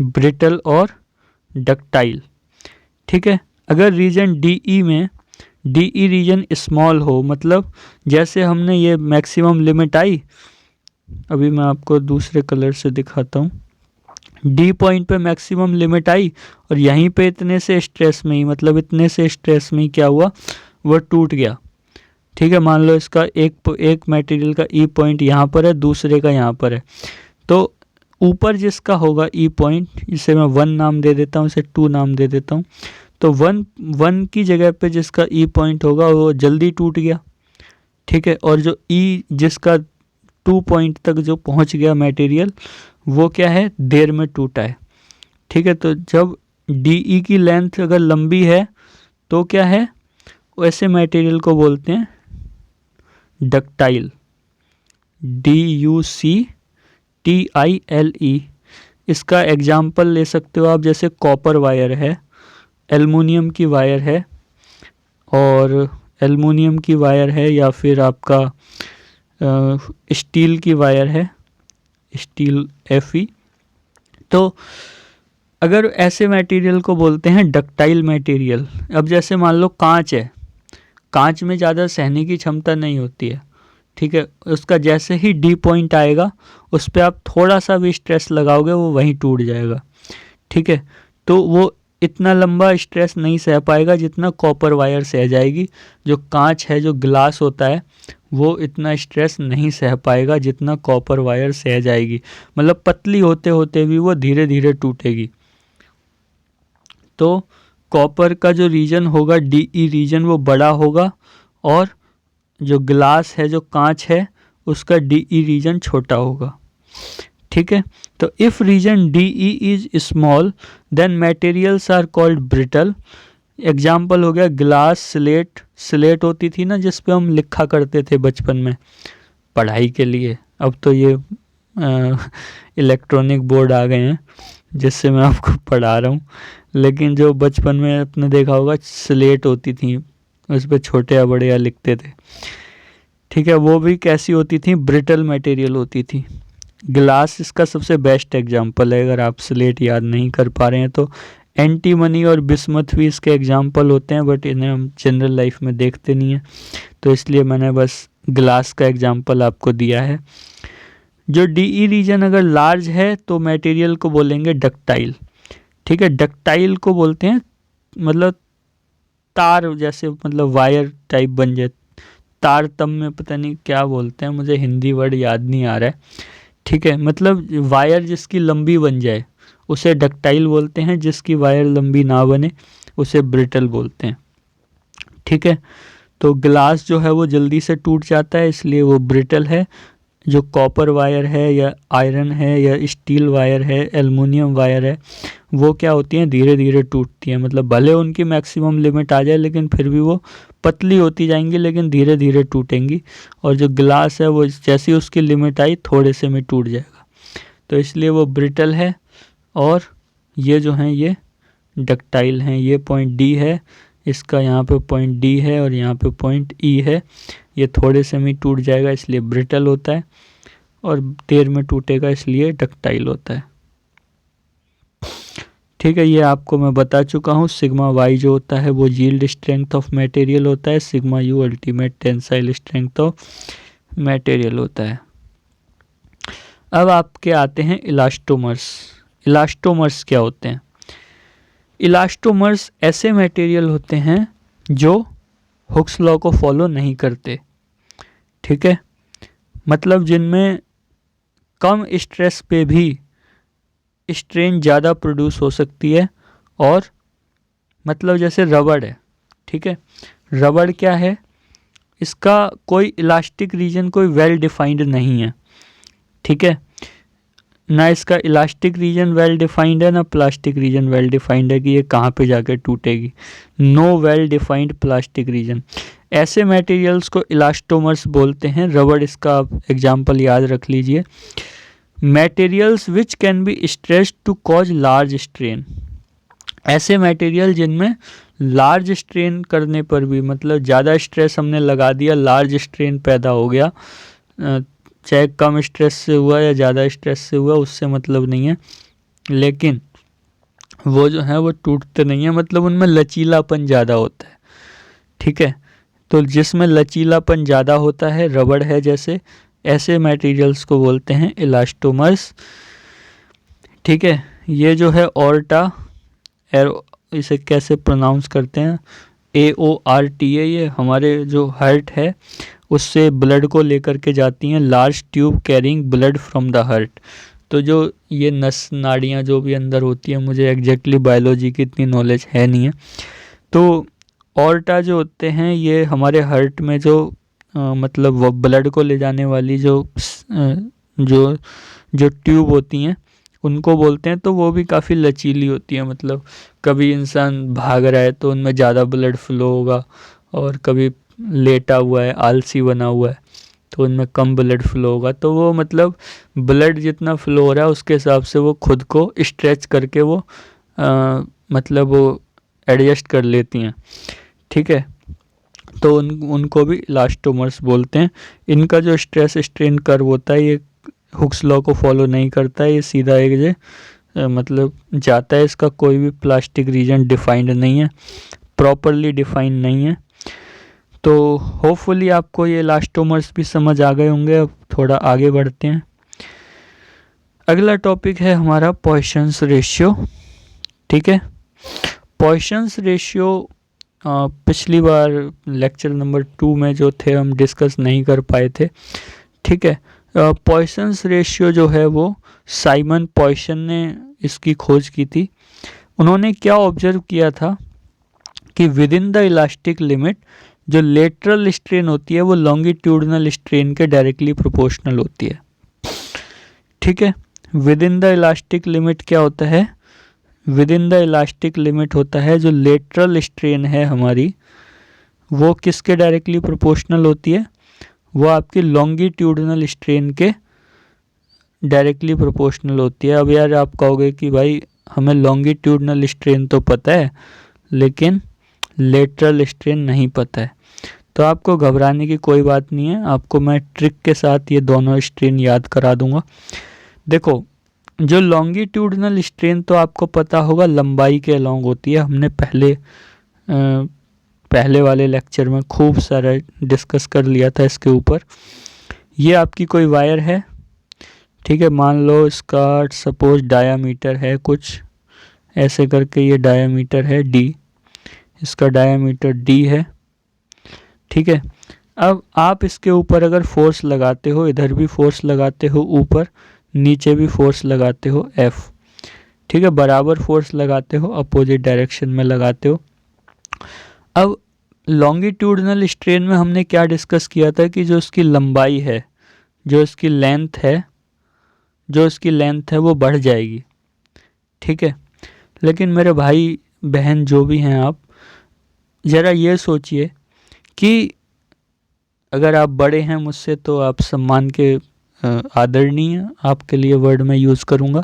ब्रिटल और डक्टाइल, ठीक है। अगर रीजन डीई में डीई रीजन स्मॉल हो, मतलब जैसे हमने ये मैक्सिमम लिमिट आई, अभी मैं आपको दूसरे कलर से दिखाता हूँ, डी पॉइंट पे मैक्सिमम लिमिट आई और यहीं पे इतने से स्ट्रेस में ही, मतलब इतने से स्ट्रेस में ही क्या हुआ, वो टूट गया, ठीक है। मान लो इसका एक मटेरियल का ई पॉइंट यहाँ पर है, दूसरे का यहाँ पर है, तो ऊपर जिसका होगा ई पॉइंट, इसे मैं 1 नाम दे देता हूँ, इसे 2 नाम दे देता हूँ, तो 1 की जगह पे जिसका ई पॉइंट होगा वो जल्दी टूट गया, ठीक है, और जो ई जिसका 2 पॉइंट तक जो पहुंच गया मटेरियल, वो क्या है, देर में टूटा है, ठीक है। तो जब डीई की लेंथ अगर लंबी है तो क्या है, वैसे मटेरियल को बोलते हैं डक्टाइल, DUCTILE। इसका एग्जाम्पल ले सकते हो आप, जैसे कॉपर वायर है, एल्युमिनियम की वायर है, और एल्युमिनियम की वायर है, या फिर आपका स्टील की वायर है, स्टील FE। तो अगर ऐसे मटेरियल को बोलते हैं डक्टाइल मटेरियल। अब जैसे मान लो कांच है, कांच में ज़्यादा सहने की क्षमता नहीं होती है, ठीक है, उसका जैसे ही डी पॉइंट आएगा उस पर आप थोड़ा सा भी स्ट्रेस लगाओगे वो वहीं टूट जाएगा, ठीक है। तो वो इतना लंबा स्ट्रेस नहीं सह पाएगा जितना कॉपर वायर सह जाएगी। जो कांच है, जो ग्लास होता है, वो इतना स्ट्रेस नहीं सह पाएगा जितना कॉपर वायर सह जाएगी, मतलब पतली होते होते भी वो धीरे धीरे टूटेगी। तो कॉपर का जो रीजन होगा, डीई रीजन, वो बड़ा होगा, और जो ग्लास है, जो कांच है, उसका डीई रीजन छोटा होगा, ठीक है। तो if region DE is small then materials are called brittle. Example हो गया ग्लास, स्लेट होती थी ना जिस पे हम लिखा करते थे बचपन में पढ़ाई के लिए, अब तो ये इलेक्ट्रॉनिक बोर्ड आ गए हैं जिससे मैं आपको पढ़ा रहा हूँ, लेकिन जो बचपन में आपने देखा होगा स्लेट होती थी, उस पर छोटे या बड़े या लिखते थे, ठीक है, वो भी कैसी होती थी, ब्रिटल मटेरियल होती थी। ग्लास इसका सबसे बेस्ट एग्जाम्पल है, अगर आप स्लेट याद नहीं कर पा रहे हैं तो। एंटीमनी और बिस्मथ भी इसके एग्जाम्पल होते हैं, बट इन्हें हम जनरल लाइफ में देखते नहीं हैं, तो इसलिए मैंने बस ग्लास का एग्जाम्पल आपको दिया है। जो डीई रीजन अगर लार्ज है तो मटेरियल को बोलेंगे डक्टाइल, ठीक है। डक्टाइल को बोलते हैं मतलब तार जैसे, मतलब वायर टाइप बन जाए, तार तम में पता नहीं क्या बोलते हैं, मुझे हिंदी वर्ड याद नहीं आ रहा है, ठीक है। मतलब वायर जिसकी लंबी बन जाए उसे डक्टाइल बोलते हैं, जिसकी वायर लंबी ना बने उसे ब्रिटल बोलते हैं, ठीक है। तो ग्लास जो है वो जल्दी से टूट जाता है इसलिए वो ब्रिटल है, जो कॉपर वायर है या आयरन है या स्टील वायर है, एल्युमिनियम वायर है, वो क्या होती हैं, धीरे धीरे टूटती हैं। मतलब भले उनकी मैक्सिमम लिमिट आ जाए लेकिन फिर भी वो पतली होती जाएंगी, लेकिन धीरे धीरे टूटेंगी। और जो ग्लास है वो जैसी उसकी लिमिट आई थोड़े से में टूट जाएगा, तो इसलिए वो ब्रिटल है। और ये जो हैं ये डक्टाइल हैं। ये पॉइंट डी है, इसका यहाँ पे पॉइंट डी है और यहाँ पे पॉइंट ई है। ये थोड़े से में टूट जाएगा इसलिए ब्रिटल होता है, और देर में टूटेगा इसलिए डक्टाइल होता है। ठीक है, ये आपको मैं बता चुका हूँ। सिग्मा वाई जो होता है वो यील्ड स्ट्रेंथ ऑफ मटेरियल होता है, sigma you ultimate tensile strength of material होता है। अब आपके आते हैं इलास्टोमर्स। इलास्टोमर्स क्या होते हैं? इलास्टोमर्स ऐसे मटेरियल होते हैं जो हुक्स लॉ को फॉलो नहीं करते। ठीक है, मतलब जिनमें कम स्ट्रेस पे भी स्ट्रेन ज़्यादा प्रोड्यूस हो सकती है। और मतलब जैसे रबड़ है, ठीक है, रबड़ क्या है, इसका कोई इलास्टिक रीजन कोई वेल डिफाइंड नहीं है। ठीक है, ना इसका इलास्टिक रीजन वेल डिफाइंड है, ना प्लास्टिक रीजन वेल डिफाइंड है कि ये कहाँ पे जाके टूटेगी। No well defined plastic region. ऐसे मटेरियल्स को इलास्टोमर्स बोलते हैं। रबड़ इसका आप एग्जाम्पल याद रख लीजिए। Materials which can be stretched to cause large strain. ऐसे मटेरियल जिनमें लार्ज स्ट्रेन करने पर भी, मतलब ज़्यादा स्ट्रेस हमने लगा दिया, लार्ज स्ट्रेन पैदा हो गया, चाहे कम स्ट्रेस से हुआ या ज़्यादा स्ट्रेस से हुआ उससे मतलब नहीं है, लेकिन वो जो है वो टूटते नहीं है, मतलब उनमें लचीलापन ज़्यादा होता है। ठीक है, तो जिसमें लचीलापन ज़्यादा होता है, रबड़ है जैसे, ऐसे मटेरियल्स को बोलते हैं इलास्टोमर्स। ठीक है, ये जो है ऑर्टा, इसे कैसे प्रोनाउंस करते हैं, AORTA, ये हमारे जो हार्ट है उससे ब्लड को लेकर के जाती हैं। Large tube carrying blood from the heart. तो जो ये नस नाड़ियाँ जो भी अंदर होती हैं, मुझे एग्जैक्टली बायोलॉजी की इतनी नॉलेज है नहीं है, तो ऑर्टा जो होते हैं ये हमारे हार्ट में जो मतलब वो ब्लड को ले जाने वाली जो जो ट्यूब होती हैं उनको बोलते हैं। तो वो भी काफ़ी लचीली होती है, मतलब कभी इंसान भाग रहा है तो उनमें ज़्यादा ब्लड फ्लो होगा, और कभी लेटा हुआ है, आलसी बना हुआ है, तो उनमें कम ब्लड फ्लो होगा। तो वो मतलब ब्लड जितना फ्लो हो रहा है उसके हिसाब से वो खुद को स्ट्रेच करके वो मतलब वो एडजस्ट कर लेती हैं। ठीक है, तो उनको भी इलास्टोमर्स बोलते हैं। इनका जो स्ट्रेस स्ट्रेन कर्व होता है ये हुक्स लॉ को फॉलो नहीं करता है, ये सीधा एक मतलब जाता है, इसका कोई भी प्लास्टिक रीजन डिफाइंड नहीं है, प्रॉपरली डिफाइंड नहीं है। तो होपफुली आपको ये इलास्टोमर्स भी समझ आ गए होंगे। अब थोड़ा आगे बढ़ते हैं। अगला टॉपिक है हमारा पॉइसन्स रेशियो। ठीक है, पॉइसन्स रेशियो पिछली बार लेक्चर नंबर 2 में जो थे हम डिस्कस नहीं कर पाए थे। ठीक है, पॉइसन्स रेशियो जो है वो साइमन पॉइसन ने इसकी खोज की थी। उन्होंने क्या ऑब्जर्व किया था कि with in the elastic limit जो लेटरल स्ट्रेन होती है वो लॉन्गिट्यूडनल स्ट्रेन के डायरेक्टली प्रोपोर्शनल होती है। ठीक है, with in the elastic limit क्या होता है, with in the elastic limit होता है जो लेटरल स्ट्रेन है हमारी वो किसके डायरेक्टली प्रोपोर्शनल होती है, वो आपकी लॉन्गिट्यूडनल स्ट्रेन के डायरेक्टली प्रोपोर्शनल होती है। अब यार आप कहोगे कि भाई हमें लॉन्गिट्यूडनल स्ट्रेन तो पता है लेकिन लेटरल स्ट्रेन नहीं पता है, तो आपको घबराने की कोई बात नहीं है, आपको मैं ट्रिक के साथ ये दोनों स्ट्रेन याद करा दूंगा। देखो, जो लॉन्गिट्यूडनल स्ट्रेन तो आपको पता होगा लंबाई के अलॉन्ग होती है, हमने पहले वाले लेक्चर में खूब सारा डिस्कस कर लिया था इसके ऊपर। ये आपकी कोई वायर है, ठीक है, मान लो इसका सपोज डायामीटर है कुछ ऐसे करके, ये डायामीटर है d, इसका डायामीटर d है। ठीक है, अब आप इसके ऊपर अगर फोर्स लगाते हो, इधर भी फोर्स लगाते हो, ऊपर नीचे भी फोर्स लगाते हो F, ठीक है, बराबर फोर्स लगाते हो, अपोजिट डायरेक्शन में लगाते हो। अब लॉन्गिट्यूडनल स्ट्रेन में हमने क्या डिस्कस किया था कि जो उसकी लंबाई है, जो इसकी लेंथ है वो बढ़ जाएगी। ठीक है, लेकिन मेरे भाई बहन जो भी हैं, आप ज़रा ये सोचिए कि अगर आप बड़े हैं मुझसे तो आप सम्मान के आदरणीय, आपके लिए वर्ड मैं यूज़ करूँगा,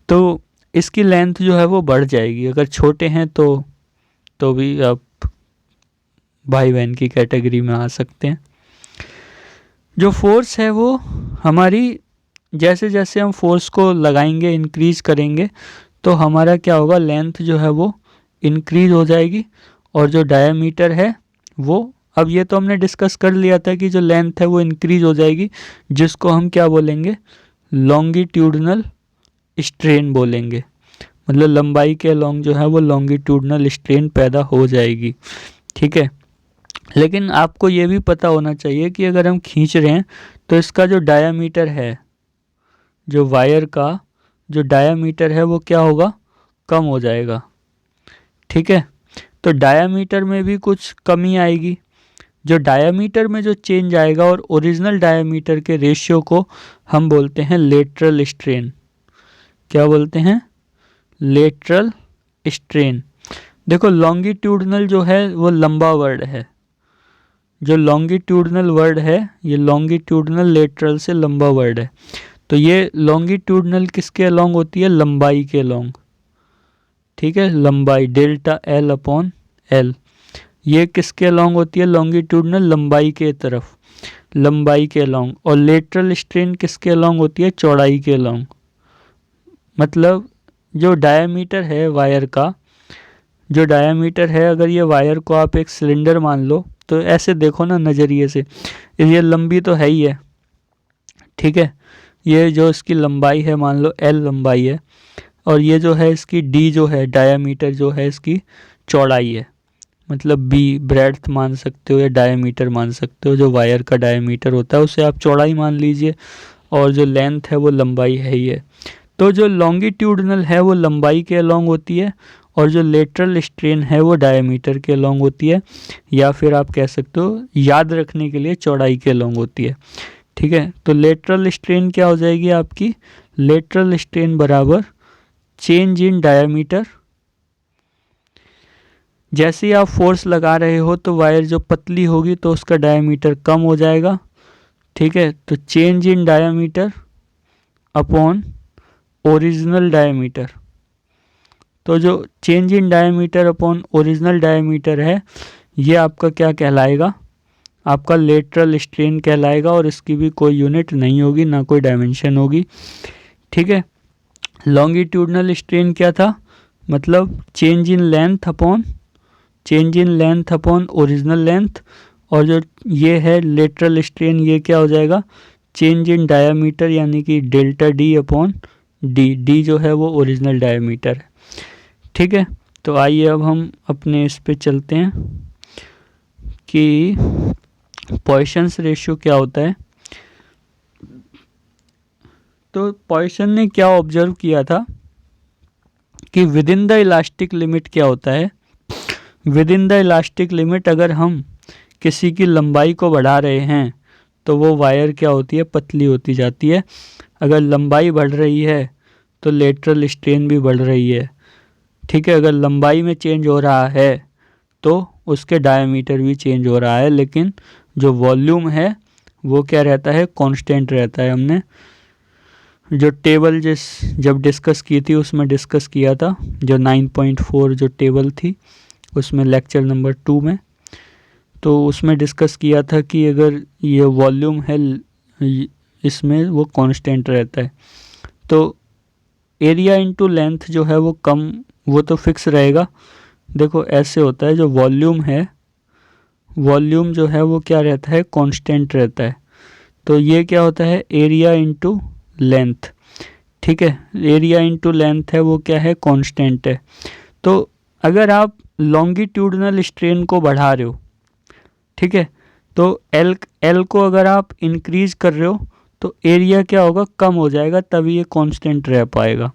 तो इसकी लेंथ जो है वो बढ़ जाएगी। अगर छोटे हैं तो भी आप भाई बहन की कैटेगरी में आ सकते हैं। जो फोर्स है वो हमारी, जैसे जैसे हम फोर्स को लगाएंगे, इंक्रीज करेंगे, तो हमारा क्या होगा, लेंथ जो है वो इंक्रीज हो जाएगी। और जो डायमीटर है वो, अब ये तो हमने डिस्कस कर लिया था कि जो लेंथ है वो इंक्रीज हो जाएगी, जिसको हम क्या बोलेंगे, लॉन्गिट्यूडनल स्ट्रेन बोलेंगे। मतलब लंबाई के अलॉन्ग जो है वो लॉन्गिट्यूडनल स्ट्रेन पैदा हो जाएगी। ठीक है, लेकिन आपको ये भी पता होना चाहिए कि अगर हम खींच रहे हैं तो इसका जो डायामीटर है, जो वायर का जो डायामीटर है वो क्या होगा, कम हो जाएगा। ठीक है, तो डायामीटर में भी कुछ कमी आएगी। जो डायामीटर में जो चेंज आएगा और ओरिजिनल डायामीटर के रेशियो को हम बोलते हैं लेटरल स्ट्रेन। क्या बोलते हैं, लेटरल स्ट्रेन। देखो लॉन्गिट्यूडनल जो है वो लंबा वर्ड है, जो लॉन्गिट्यूडनल वर्ड है ये लॉन्गिट्यूडनल लेटरल से लंबा वर्ड है। तो ये लॉन्गिट्यूडनल किसके अलॉन्ग होती है, लंबाई के अलॉन्ग। ठीक है, लंबाई डेल्टा एल अपॉन एल, ये किसके अलॉन्ग होती है, लॉन्गिट्यूडनल लंबाई के तरफ, लंबाई के अलॉन्ग। और लेटरल स्ट्रेन किसके अलॉन्ग होती है, चौड़ाई के अलॉन्ग। मतलब जो डायमीटर है वायर का, जो डायमीटर है, अगर ये वायर को आप एक सिलेंडर मान लो तो ऐसे देखो ना नज़रिए से, ये लंबी तो है ही है। ठीक है, ये जो इसकी लंबाई है मान लो एल लंबाई है, और ये जो है इसकी डी जो है डायमीटर जो है इसकी चौड़ाई है। मतलब बी ब्रेड्थ मान सकते हो या डायमीटर मान सकते हो, जो वायर का डायमीटर होता है उसे आप चौड़ाई मान लीजिए, और जो लेंथ है वो लंबाई है ही है। तो जो लॉन्गिट्यूडनल है वो लंबाई के अलॉन्ग होती है, और जो लेटरल स्ट्रेन है वो डायमीटर के अलॉन्ग होती है, या फिर आप कह सकते हो याद रखने के लिए चौड़ाई के अलॉन्ग होती है। ठीक है, तो लेटरल स्ट्रेन क्या हो जाएगी आपकी, लेटरल स्ट्रेन बराबर चेंज इन डायमीटर। जैसे ही आप फोर्स लगा रहे हो तो वायर जो पतली होगी तो उसका डायमीटर कम हो जाएगा। ठीक है, तो change in diameter upon original diameter. तो जो change in diameter upon original diameter है ये आपका क्या कहलाएगा, आपका लेटरल स्ट्रेन कहलाएगा, और इसकी भी कोई यूनिट नहीं होगी, ना कोई डायमेंशन होगी। ठीक है, लॉन्गिट्यूडनल स्ट्रेन क्या था, मतलब change in length upon original length, और जो ये है लेटरल स्ट्रेन ये क्या हो जाएगा, चेंज इन डायमीटर, यानी कि delta D upon D, D जो है वो ओरिजिनल डायमीटर है। ठीक है, तो आइए अब हम अपने इस पे चलते हैं कि पॉइसन्स रेशियो क्या होता है। तो पॉइसन ने क्या ऑब्जर्व किया था कि with in the elastic limit क्या होता है, with in the elastic limit अगर हम किसी की लंबाई को बढ़ा रहे हैं तो वो वायर क्या होती है, पतली होती जाती है। अगर लंबाई बढ़ रही है तो लेटरल स्ट्रेन भी बढ़ रही है। ठीक है, अगर लंबाई में चेंज हो रहा है तो उसके डायमीटर भी चेंज हो रहा है, लेकिन जो वॉल्यूम है वो क्या रहता है, कांस्टेंट रहता है। हमने जो टेबल जब डिस्कस की थी उसमें डिस्कस किया था, जो 9.4 जो टेबल थी उसमें लेक्चर नंबर 2 में, तो उसमें डिस्कस किया था कि अगर ये वॉल्यूम है इसमें वो कांस्टेंट रहता है, तो एरिया इनटू लेंथ जो है वो कम, वो तो फिक्स रहेगा। देखो ऐसे होता है, जो वॉल्यूम है, वॉल्यूम जो है वो क्या रहता है, कांस्टेंट रहता है। तो ये क्या होता है, एरिया इनटू लेंथ। ठीक है, एरिया इनटू लेंथ है वो क्या है, कांस्टेंट है। तो अगर आप लॉन्गिट्यूडनल स्ट्रेन को बढ़ा रहे हो, ठीक है, तो एल को अगर आप इंक्रीज कर रहे हो तो एरिया क्या होगा, कम हो जाएगा, तभी ये कांस्टेंट रह पाएगा।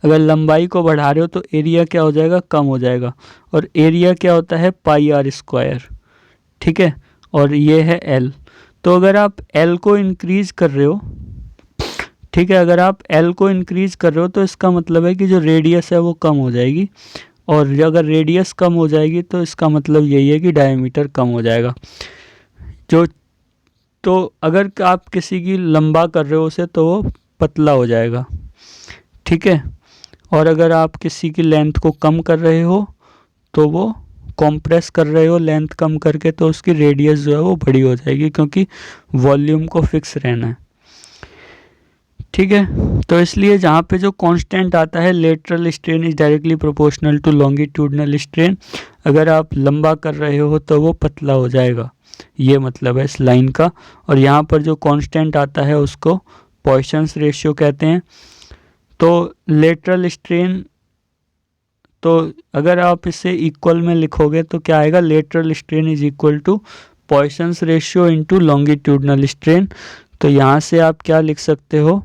अगर लंबाई को बढ़ा रहे हो तो एरिया क्या हो जाएगा, कम हो जाएगा, और एरिया क्या होता है, पाई आर स्क्वायर। ठीक है, और ये है एल। तो अगर आप एल को इंक्रीज़ कर रहे हो, ठीक है, अगर आप एल को इंक्रीज़ कर रहे हो तो इसका मतलब है कि जो रेडियस है वो कम हो जाएगी, और अगर रेडियस कम हो जाएगी तो इसका मतलब यही है कि डायमीटर कम हो जाएगा। जो तो अगर आप किसी की लंबा कर रहे हो उसे तो वो पतला हो जाएगा, ठीक है, और अगर आप किसी की लेंथ को कम कर रहे हो तो वो कॉम्प्रेस कर रहे हो लेंथ कम करके, तो उसकी रेडियस जो है वो बड़ी हो जाएगी, क्योंकि वॉल्यूम को फिक्स रहना है, ठीक है। तो इसलिए जहाँ पे जो कांस्टेंट आता है lateral strain is directly proportional to longitudinal strain, अगर आप लंबा कर रहे हो तो वो पतला हो जाएगा, ये मतलब है इस लाइन का। और यहाँ पर जो कांस्टेंट आता है उसको पॉइसन्स रेशियो कहते हैं। तो लेटरल स्ट्रेन, तो अगर आप इसे इक्वल में लिखोगे तो क्या आएगा, lateral strain is equal to Poisson's ratio into longitudinal strain. तो यहाँ से आप क्या लिख सकते हो,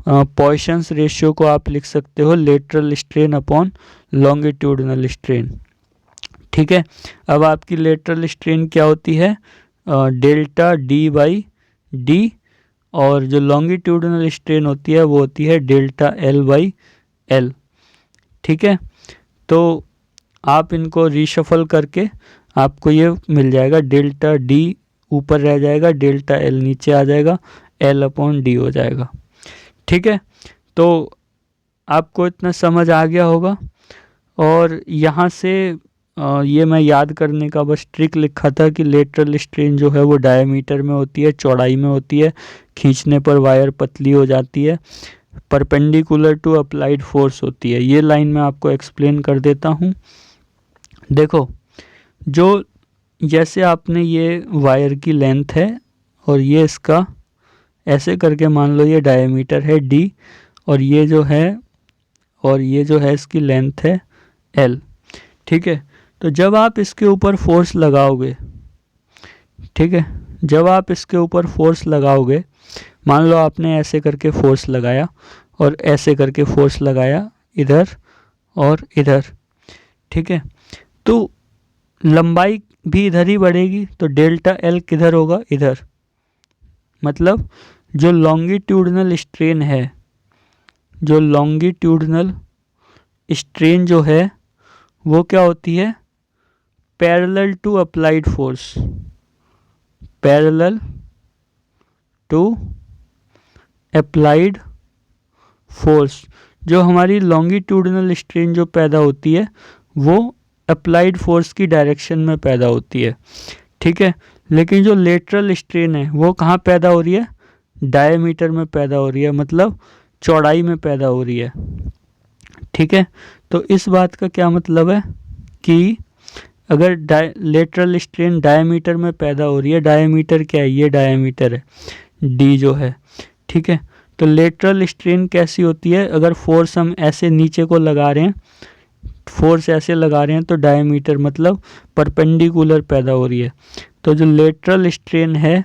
पॉइसन्स रेशियो को आप लिख सकते हो lateral strain upon longitudinal strain, ठीक है। अब आपकी लेटरल स्ट्रेन क्या होती है, डेल्टा डी बाई डी, और जो लॉन्गिट्यूडनल स्ट्रेन होती है वो होती है डेल्टा एल बाई एल, ठीक है। तो आप इनको रीशफल करके आपको ये मिल जाएगा, डेल्टा डी ऊपर रह जाएगा, डेल्टा एल नीचे आ जाएगा, एल अपॉन डी हो जाएगा, ठीक है। तो आपको इतना समझ आ गया होगा। और यहाँ से ये मैं याद करने का बस ट्रिक लिखा था कि लेटरल स्ट्रेन जो है वो डायमीटर में होती है, चौड़ाई में होती है, खींचने पर वायर पतली हो जाती है, परपेंडिकुलर टू अप्लाइड फोर्स होती है। ये लाइन मैं आपको एक्सप्लेन कर देता हूँ। देखो, जो जैसे आपने ये वायर की लेंथ है और ये इसका ऐसे करके मान लो ये डायमीटर है डी, और ये जो है इसकी लेंथ है एल, ठीक है। तो जब आप इसके ऊपर फोर्स लगाओगे, ठीक है, जब आप इसके ऊपर फोर्स लगाओगे, मान लो आपने ऐसे करके फोर्स लगाया और ऐसे करके फोर्स लगाया इधर और इधर, ठीक है, तो लंबाई भी इधर ही बढ़ेगी, तो डेल्टा एल किधर होगा, इधर। मतलब जो लॉन्गिट्यूडनल स्ट्रेन है, जो लॉन्गिट्यूडनल स्ट्रेन जो है वो क्या होती है, parallel to applied force, parallel to applied force. जो हमारी लॉन्गिट्यूडनल स्ट्रेन जो पैदा होती है वो अप्लाइड फोर्स की डायरेक्शन में पैदा होती है, ठीक है। लेकिन जो लेटरल स्ट्रेन है वो कहाँ पैदा हो रही है, डायमीटर में पैदा हो रही है, मतलब चौड़ाई में पैदा हो रही है, ठीक है। तो इस बात का क्या मतलब है कि अगर लेटरल स्ट्रेन डायमीटर में पैदा हो रही है, डायमीटर क्या है, ये डायमीटर है डी जो है, ठीक है। तो लेटरल स्ट्रेन कैसी होती है, अगर फोर्स हम ऐसे नीचे को लगा रहे हैं, फोर्स ऐसे लगा रहे हैं तो डायमीटर मतलब परपेंडिकुलर पैदा हो रही है। तो जो लेटरल स्ट्रेन है,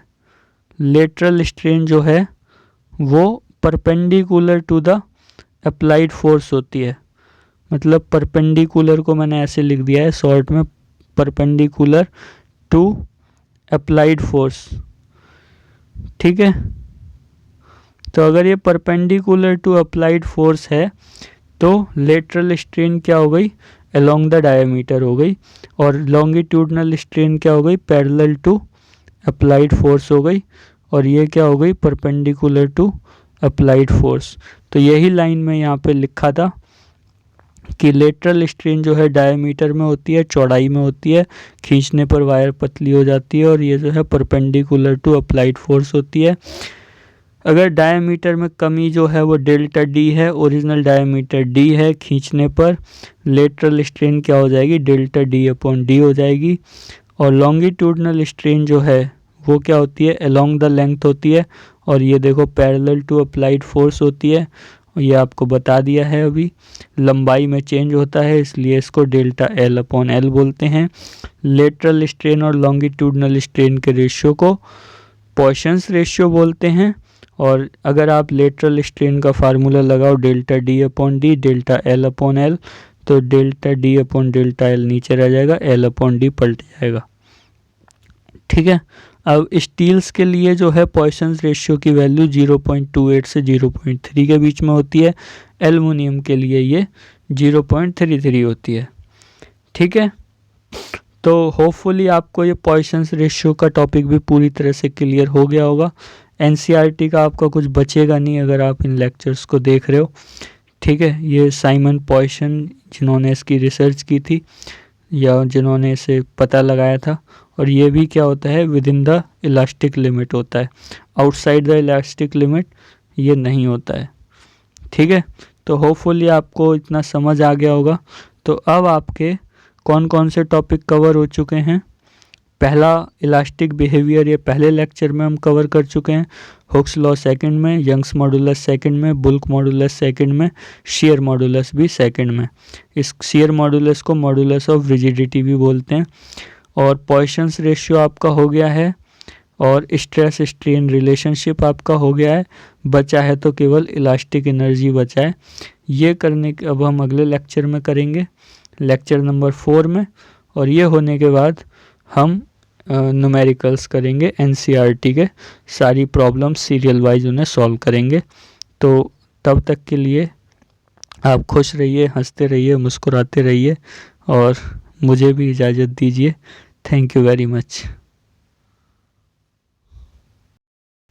लेटरल स्ट्रेन जो है वो perpendicular to the applied force होती है। मतलब परपेंडिकुलर को मैंने ऐसे लिख दिया है शॉर्ट में, परपेंडिकुलर टू अप्लाइड फोर्स, ठीक है। तो अगर ये परपेंडिकुलर टू अप्लाइड फोर्स है तो लेटरल स्ट्रेन क्या हो गई, अलोंग द डायमीटर हो गई, और लॉन्गिट्यूडनल स्ट्रेन क्या हो गई, पैरेलल टू अप्लाइड फोर्स हो गई, और ये क्या हो गई, परपेंडिकुलर टू अप्लाइड फोर्स। तो यही लाइन में यहाँ पे लिखा था कि लेटरल स्ट्रेन जो है डायमीटर में होती है, चौड़ाई में होती है, खींचने पर वायर पतली हो जाती है, और ये जो है परपेंडिकुलर टू अप्लाइड फोर्स होती है। अगर डायमीटर में कमी जो है वो डेल्टा डी है, ओरिजिनल डायमीटर डी है, खींचने पर लेटरल स्ट्रेन क्या हो जाएगी, डेल्टा डी अपॉन डी हो जाएगी। और लॉन्गिट्यूडनल स्ट्रेन जो है वो क्या होती है, अलोंग द लेंथ होती है, और ये देखो पैरेलल टू अप्लाइड फोर्स होती है, ये आपको बता दिया है अभी। लंबाई में चेंज होता है इसलिए इसको डेल्टा एल अपॉन एल बोलते हैं। लेटरल स्ट्रेन और लॉन्गिट्यूडनल स्ट्रेन के रेशियो को पॉइसन्स रेशियो बोलते हैं। और अगर आप लेटरल स्ट्रेन का फार्मूला लगाओ delta D upon D, delta L upon L, तो delta D upon delta L नीचे रह जाएगा, एल अपॉन डी पलट जाएगा, ठीक है। अब स्टील्स के लिए जो है पॉइसन्स रेशियो की वैल्यू 0.28 से 0.3 के बीच में होती है। एल्युमिनियम के लिए ये 0.33 होती है। ठीक है, तो होपफुली आपको ये पॉइसन्स रेशियो का टॉपिक भी पूरी तरह से क्लियर हो गया होगा। एनसीईआरटी का आपका कुछ बचेगा नहीं अगर आप इन लेक्चर्स को देख रहे हो। ठीक है, ये साइमन पॉइसन जिन्होंने इसकी रिसर्च की थी या जिन्होंने इसे पता लगाया था, और ये भी क्या होता है, with in the elastic limit होता है, आउटसाइड द इलास्टिक लिमिट ये नहीं होता है। ठीक है, तो होपफुली आपको इतना समझ आ गया होगा। तो अब आपके कौन कौन से टॉपिक कवर हो चुके हैं। पहला इलास्टिक बिहेवियर ये पहले लेक्चर में हम कवर कर चुके हैं, हुक्स लॉ सेकंड में, यंग्स मॉडुलस सेकंड में, बुल्क मॉडुलस सेकंड में, शियर मॉडुलस भी सेकंड में। इस शियर मॉडुलस को मॉडुलस ऑफ रिजिडिटी भी बोलते हैं। और पॉइसन्स रेशियो आपका हो गया है और स्ट्रेस स्ट्रेन रिलेशनशिप आपका हो गया है। बचा है तो केवल इलास्टिक एनर्जी बचा है। ये करने के अब हम अगले लेक्चर में करेंगे, लेक्चर नंबर 4 में। और ये होने के बाद हम न्यूमेरिकल्स करेंगे एनसीईआरटी के, सारी प्रॉब्लम्स सीरियल वाइज उन्हें सॉल्व करेंगे। तो तब तक के लिए आप खुश रहिए, हंसते रहिए, मुस्कुराते रहिए और मुझे भी इजाज़त दीजिए। Thank you very much.